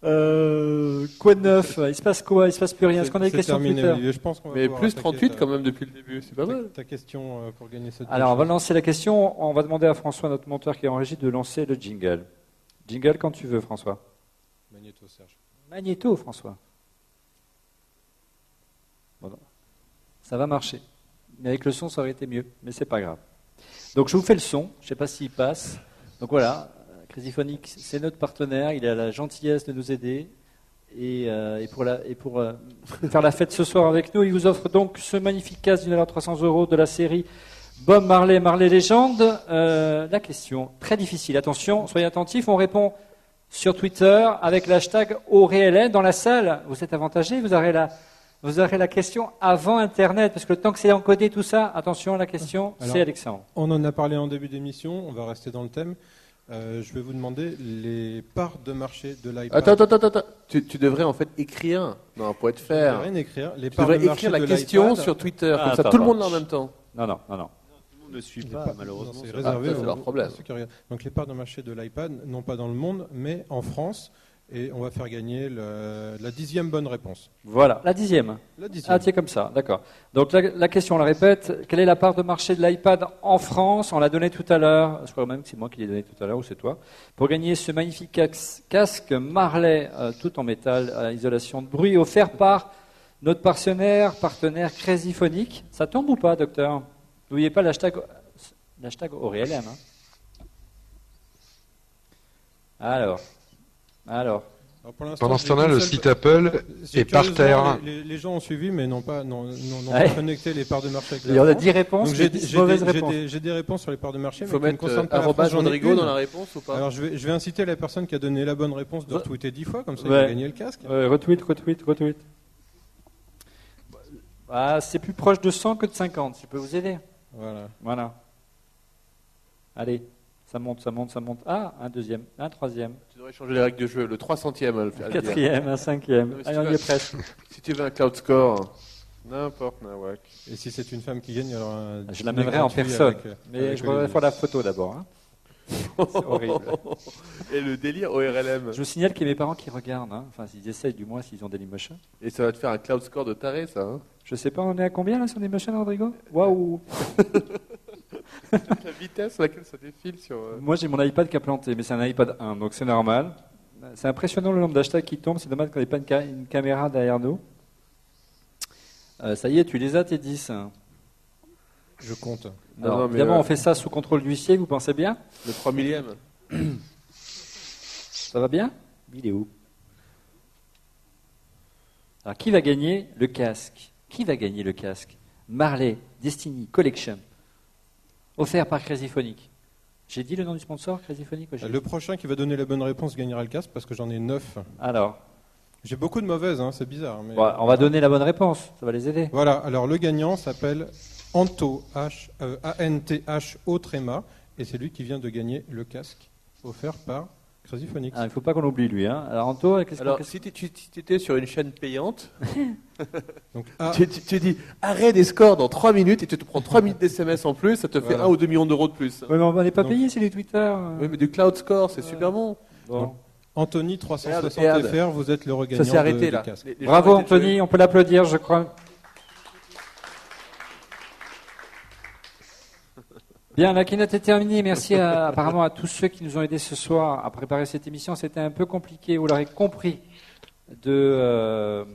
Quoi de neuf? Il se passe quoi? Il se passe plus rien. Est-ce qu'on a des C'est questions terminé, Twitter? Olivier. Je pense qu'on va Mais pouvoir plus attaquer 38 quand même depuis le début. C'est pas mal. ta question pour gagner cette Alors, on va chose. lancer la question. On va demander à François, notre monteur qui est en régie, de lancer le jingle. Jingle quand tu veux, François. Magnéto, Serge. Magnéto, François. Bon, non. Ça va marcher. Mais avec le son, ça aurait été mieux. Mais c'est pas grave. Donc, je vous fais le son. Je ne sais pas s'il passe. Donc voilà, Crazyphonic, c'est notre partenaire. Il a la gentillesse de nous aider. Et pour faire la fête ce soir avec nous, il vous offre donc ce magnifique casque d'une valeur de 300 € de la série Bob Marley, Marley Légende. La question, très difficile. Attention, soyez attentifs. On répond sur Twitter avec l'hashtag #ORELN. Dans la salle, vous êtes avantagé. Vous aurez la question avant Internet, parce que le temps que c'est encodé tout ça, attention, la question, Alors, c'est Alexandre. On en a parlé en début d'émission. On va rester dans le thème. Je vais vous demander les parts de marché de l'iPad. Attends. Tu devrais en fait écrire. Non, pour être Je vais faire. rien écrire. Les Tu parts de devrais marché écrire la de question l'iPad. sur Twitter. Ah, Comme ça, attends, tout le attends. monde l'a en même temps. Non. Tout le monde ne suit Il est pas, pas- malheureusement. non, c'est sur- réservé Ah, ça, c'est aux- leur problème. à ceux qui regardent. Donc les parts de marché de l'iPad, non pas dans le monde, mais en France. Et on va faire gagner la 10e bonne réponse. Voilà, la 10e. La 10e. Ah, tiens, comme ça, d'accord. Donc la question, on la répète. Quelle est la part de marché de l'iPad en France? On l'a donné tout à l'heure. Je crois même que c'est moi qui l'ai donné tout à l'heure, ou c'est toi. Pour gagner ce magnifique casque Marley, tout en métal, à isolation de bruit, offert par notre partenaire Crazyphonic. Ça tombe ou pas, docteur? N'oubliez pas l'hashtag #ORELN. Hein. Alors. Alors, pour l'instant, Pendant ce j'ai temps-là, qu'une le seule- site Apple est par curieusement, terre. Les gens ont suivi, mais n'ont pas Ouais. connecté les parts de marché avec Il y en a la France. 10 réponses, Donc mais j'ai 10 mauvaises j'ai réponses. des- j'ai des réponses sur les parts de marché, Il mais faut qui ne mettre concernent pas la arrobas France. J'en ai Rodrigo une. dans la réponse ou pas? Alors je vais inciter la personne qui a donné la bonne réponse de Ouais. retweeter 10 fois, comme ça il Ouais. va gagner le casque. Retweet. Ah, c'est plus proche de 100 que de 50. Je peux vous aider. Voilà. Allez, ça monte. Ah, un deuxième, un troisième, Tu devrais changer les règles de jeu. Le 300e à le faire. un quatrième, un cinquième. Non, mais si Allez, tu on y veux- est presque. Si tu veux un cloud score, n'importe, nawak. Et si c'est une femme qui gagne, alors un Je l'amènerai en gratuit personne. avec, Mais avec je voudrais Olivier. faire la photo d'abord. Hein. C'est horrible. Et le délire ORLM. Je vous signale qu'il y a mes parents qui regardent. Hein. Enfin, s'ils essayent du moins, s'ils ont Dailymotion. Et ça va te faire un cloud score de taré, ça. Hein. Je sais pas, on est à combien là sur Dailymotion, Rodrigo? Waouh! La vitesse à laquelle ça défile sur. Moi, j'ai mon iPad qui a planté, mais c'est un iPad 1, donc c'est normal. C'est impressionnant le nombre d'hashtags qui tombent. C'est dommage qu'on n'ait pas une caméra derrière nous. Ça y est, tu les as, tes 10. Je compte. Non, Alors, non, mais, évidemment, on fait ça sous contrôle d'huissier, vous pensez bien? Le 3 millième. Ça va bien? Il est où? Alors, qui va gagner le casque? Qui va gagner le casque? Marley Destiny Collection, offert par Crazyphonic. J'ai dit le nom du sponsor, Crazyphonic? ou j'ai dit Le prochain qui va donner la bonne réponse gagnera le casque parce que j'en ai 9. Alors, J'ai beaucoup de mauvaises, hein, c'est bizarre. Mais... bon, on va donner la bonne réponse, ça va les aider. Voilà, alors le gagnant s'appelle Anto, A-N-T-H-O tréma, et c'est lui qui vient de gagner le casque offert par Crazyphonics. Ah, il ne faut pas qu'on oublie lui. Hein. Alors, Anto, qu'est-ce Alors, qu'on... si tu étais sur une chaîne payante, Donc, tu dis arrêt des scores dans 3 minutes et tu te prends 3 minutes d'SMS en plus, ça te fait Voilà. 1 ou 2 millions d'euros de plus. Ouais, mais on n'est pas Donc- payé, c'est les Twitter. Oui, mais du cloud score, c'est super bon. Bon. Anthony 360 FR, vous êtes le regagnant Ça s'est arrêté du là. casque. Les gens Bravo étaient joués. Anthony, on peut l'applaudir, je crois. Bien, la keynote est terminée. Merci apparemment à tous ceux qui nous ont aidés ce soir à préparer cette émission. C'était un peu compliqué, vous l'aurez compris, de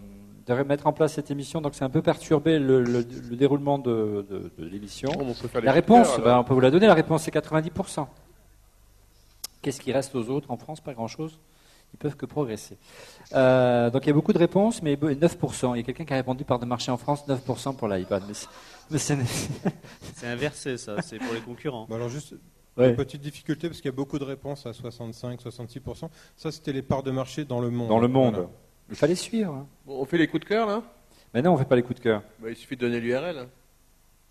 remettre en place cette émission. Donc c'est un peu perturbé le déroulement de l'émission. Bon, on peut faire les La coups de réponse, cœur, alors. on peut vous la donner. La réponse c'est 90%. Qu'est-ce qui reste aux autres en France? Pas grand-chose. Ils peuvent que progresser. Donc il y a beaucoup de réponses, mais 9%. Il y a quelqu'un qui a répondu par de marché en France, 9% pour l'iPad. Mais c'est C'est inversé, ça. C'est pour les concurrents. Bon, alors juste Ouais. une petite difficulté, parce qu'il y a beaucoup de réponses à 65-66%. Ça, c'était les parts de marché dans le monde. dans le monde. Voilà. Il fallait suivre. Hein. Bon, on fait les coups de cœur là. Mais non, on ne fait pas les coups de cœur. Bah, il suffit de donner l'URL. hein.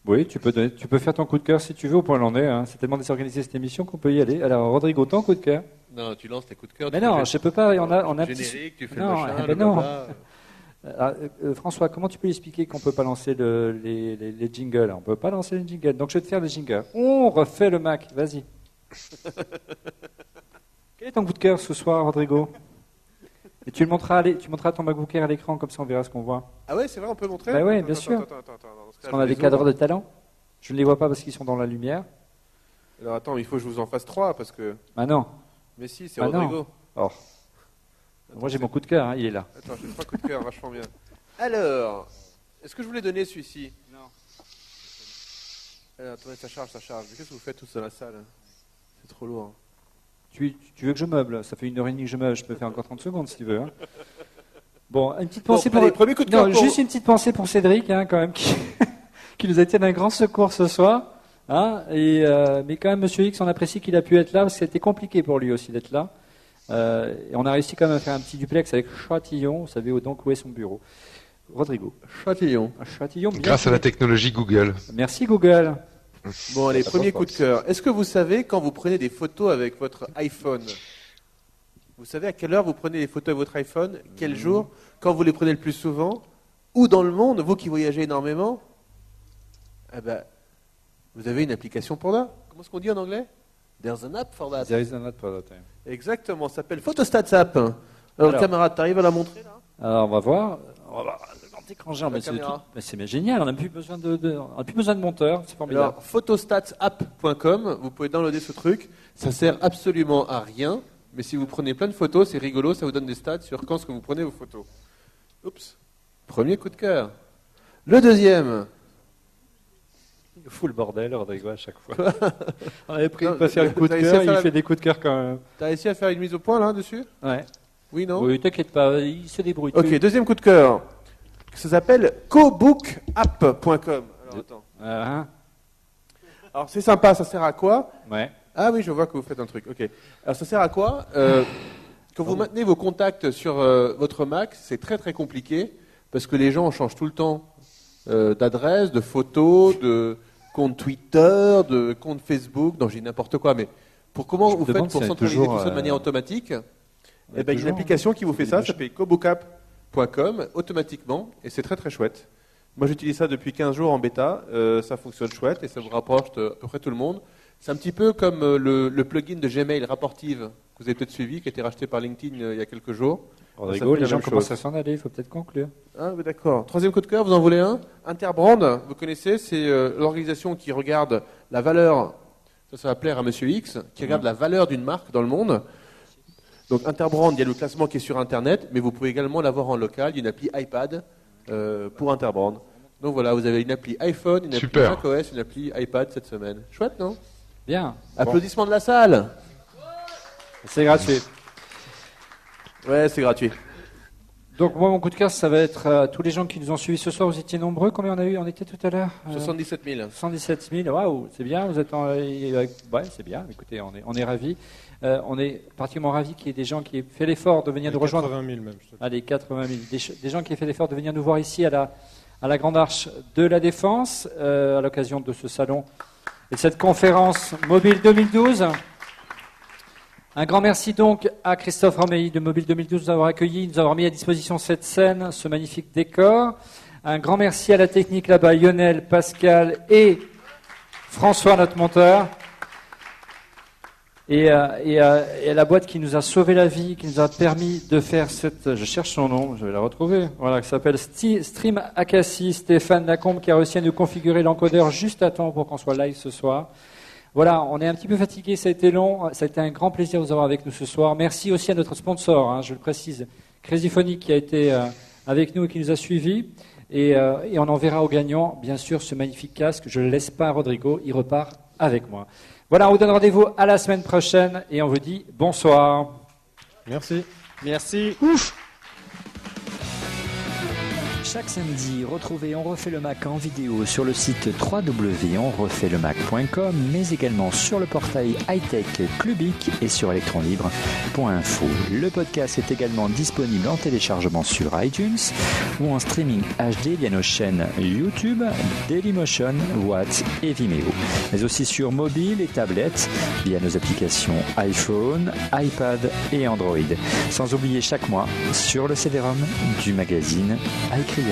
Oui, tu peux faire ton coup de cœur si tu veux, au point où l'on est. Hein. C'est tellement désorganisé cette émission qu'on peut y aller. Alors, Rodrigo, ton coup de cœur. Non, tu lances tes coups de cœur. Mais tu non, fais je peux pas. On a un le petit. générique, tu fais Non, le machin, eh ben le non. blabla. François, comment tu peux expliquer qu'on ne peut pas lancer les jingles? On ne peut pas lancer les jingles. Donc, je vais te faire les jingles. On refait le Mac. Vas-y. Quel est ton coup de cœur ce soir, Rodrigo? Et tu montreras ton MacBook Air à l'écran, comme ça on verra ce qu'on voit. Ah ouais, c'est vrai, on peut montrer. Bah ouais, Attends, bien sûr. Attends, dans ce Parce cas, qu'on je a les des cadres ouvre. de talent. Je ne les vois pas parce qu'ils sont dans la lumière. Alors attends, il faut que je vous en fasse 3 parce que. Ah non. Mais si, c'est Ah non. Rodrigo. Oh. Moi j'ai mon coup de cœur, hein, il est là. Attends, j'ai 3 coups de cœur, vachement bien. Alors, est-ce que je voulais donner celui-ci? Non. Alors, attendez, ça charge. Mais qu'est-ce que vous faites tous dans la salle? C'est trop lourd. Tu veux que je meuble? Ça fait 1h30 que je meuble, je peux faire encore 30 secondes si tu veux. Hein. Bon, une petite pensée Bon, allez, premier coup de cœur Non, pour- juste une petite pensée pour Cédric, hein, quand même, qui nous a été d'un grand secours ce soir. Hein, mais quand même, Monsieur X, on apprécie qu'il a pu être là, parce que c'était compliqué pour lui aussi d'être là. Et on a réussi quand même à faire un petit duplex avec Châtillon. Vous savez donc où est son bureau. Rodrigo. Châtillon. Châtillon. bien Grâce à la fait. technologie Google. Merci Google. Bon, allez, Ça premier passe coup de cœur. Est-ce que vous savez quand vous prenez des photos avec votre iPhone? Vous savez à quelle heure vous prenez les photos avec votre iPhone? Quel jour? Quand vous les prenez le plus souvent? Où dans le monde, vous qui voyagez énormément? Eh ben, vous avez une application pour ça. Comment est-ce qu'on dit en anglais? There's an app for that. There is an ad for that. Exactement, ça s'appelle Photostats App. Alors, camarade, t'arrives à la montrer là? Alors, on va voir. On va voir le grand écran géant, La mais c'est caméra. tout- mais c'est génial. On n'a plus besoin on a plus besoin de monteur. C'est formidable. Alors, photostatsapp.com, vous pouvez downloader ce truc. Ça sert absolument à rien, mais si vous prenez plein de photos, c'est rigolo, ça vous donne des stats sur quand est-ce que vous prenez vos photos. Oups. Premier coup de cœur. Le deuxième. Il fout le bordel, Rodrigo, à chaque fois. On avait pris Non, de pas faire le coup de t'as réussi cœur, à faire il la- fait des coups de cœur quand même. T'as réussi à faire une mise au point là dessus? Ouais. Oui, non? Oui, t'inquiète pas, il se débrouille. Ok, deuxième coup de cœur. Ça s'appelle cobookapp.com. Alors, attends. Hein Alors, c'est sympa, ça sert à quoi? Ouais. Ah oui, je vois que vous faites un truc. Ok. Alors, ça sert à quoi? Quand vous maintenez vos contacts sur votre Mac, c'est très très compliqué parce que les gens changent tout le temps d'adresse, de photos, de compte Twitter, de compte Facebook. Non, j'ai n'importe quoi, mais comment Je me vous faites demande pour s'il y a centraliser toujours, tout ça de manière automatique? il y a Eh ben, il y a une toujours, application qui vous fait des ça, ça machins. s'appelle cobookapp.com automatiquement et c'est très très chouette. Moi, j'utilise ça depuis 15 jours en bêta. Ça fonctionne chouette et ça vous rapproche de à peu près tout le monde. C'est un petit peu comme le plugin de Gmail Rapportive que vous avez peut-être suivi, qui a été racheté par LinkedIn il y a quelques jours. Ça Rodrigo, fait les la gens même commencent chose. à s'en aller, il faut peut-être conclure. Ah, oui, d'accord. Troisième coup de cœur, vous en voulez un? Interbrand, vous connaissez, c'est l'organisation qui regarde la valeur, ça va plaire à Monsieur X, qui regarde la valeur d'une marque dans le monde. Donc Interbrand, il y a le classement qui est sur Internet, mais vous pouvez également l'avoir en local. Il y a une appli iPad pour Interbrand. Donc voilà, vous avez une appli iPhone, une appli Super. macOS, une appli iPad cette semaine. Chouette, non? Bien. Bon, Applaudissements de la salle. c'est gratuit. Ouais, c'est gratuit. Donc moi, mon coup de cœur, ça va être tous les gens qui nous ont suivis ce soir. Vous étiez nombreux. Combien on a eu? On était tout à l'heure 77 000. 117 000. Waouh, c'est bien. Vous êtes ouais, c'est bien. Écoutez, on est ravis. On est particulièrement ravis qu'il y ait des gens qui aient fait l'effort de venir nous rejoindre. 80 000 même. je te le dis. Allez, 80 000. Des gens qui aient fait l'effort de venir nous voir ici à la Grande Arche de la Défense, à l'occasion de ce salon et de cette conférence Mobile 2012. Un grand merci donc à Christophe Romeilly de Mobile 2012 de nous avoir accueillis, de nous avoir mis à disposition cette scène, ce magnifique décor. Un grand merci à la technique là-bas, Lionel, Pascal et François, notre monteur. Et la boîte qui nous a sauvé la vie, qui nous a permis de faire cette... Je cherche son nom, je vais la retrouver. Voilà, qui s'appelle Stream Acacia. Stéphane Lacombe qui a réussi à nous configurer l'encodeur juste à temps pour qu'on soit live ce soir. Voilà, on est un petit peu fatigué, ça a été long. Ça a été un grand plaisir de vous avoir avec nous ce soir. Merci aussi à notre sponsor, je le précise, Crazyphonic qui a été avec nous et qui nous a suivis. Et on enverra aux gagnants, bien sûr, ce magnifique casque. Je ne le laisse pas à Rodrigo, il repart avec moi. Voilà, on vous donne rendez-vous à la semaine prochaine et on vous dit bonsoir. Merci. Merci. Chaque samedi, retrouvez On refait le Mac en vidéo sur le site www.onrefaitslemac.com, mais également sur le portail hightech Clubic et sur electronlibre.info. Le podcast est également disponible en téléchargement sur iTunes ou en streaming HD via nos chaînes YouTube, Dailymotion, Watt et Vimeo, mais aussi sur mobile et tablette via nos applications iPhone, iPad et Android. Sans oublier chaque mois sur le CD-ROM du magazine iCreate.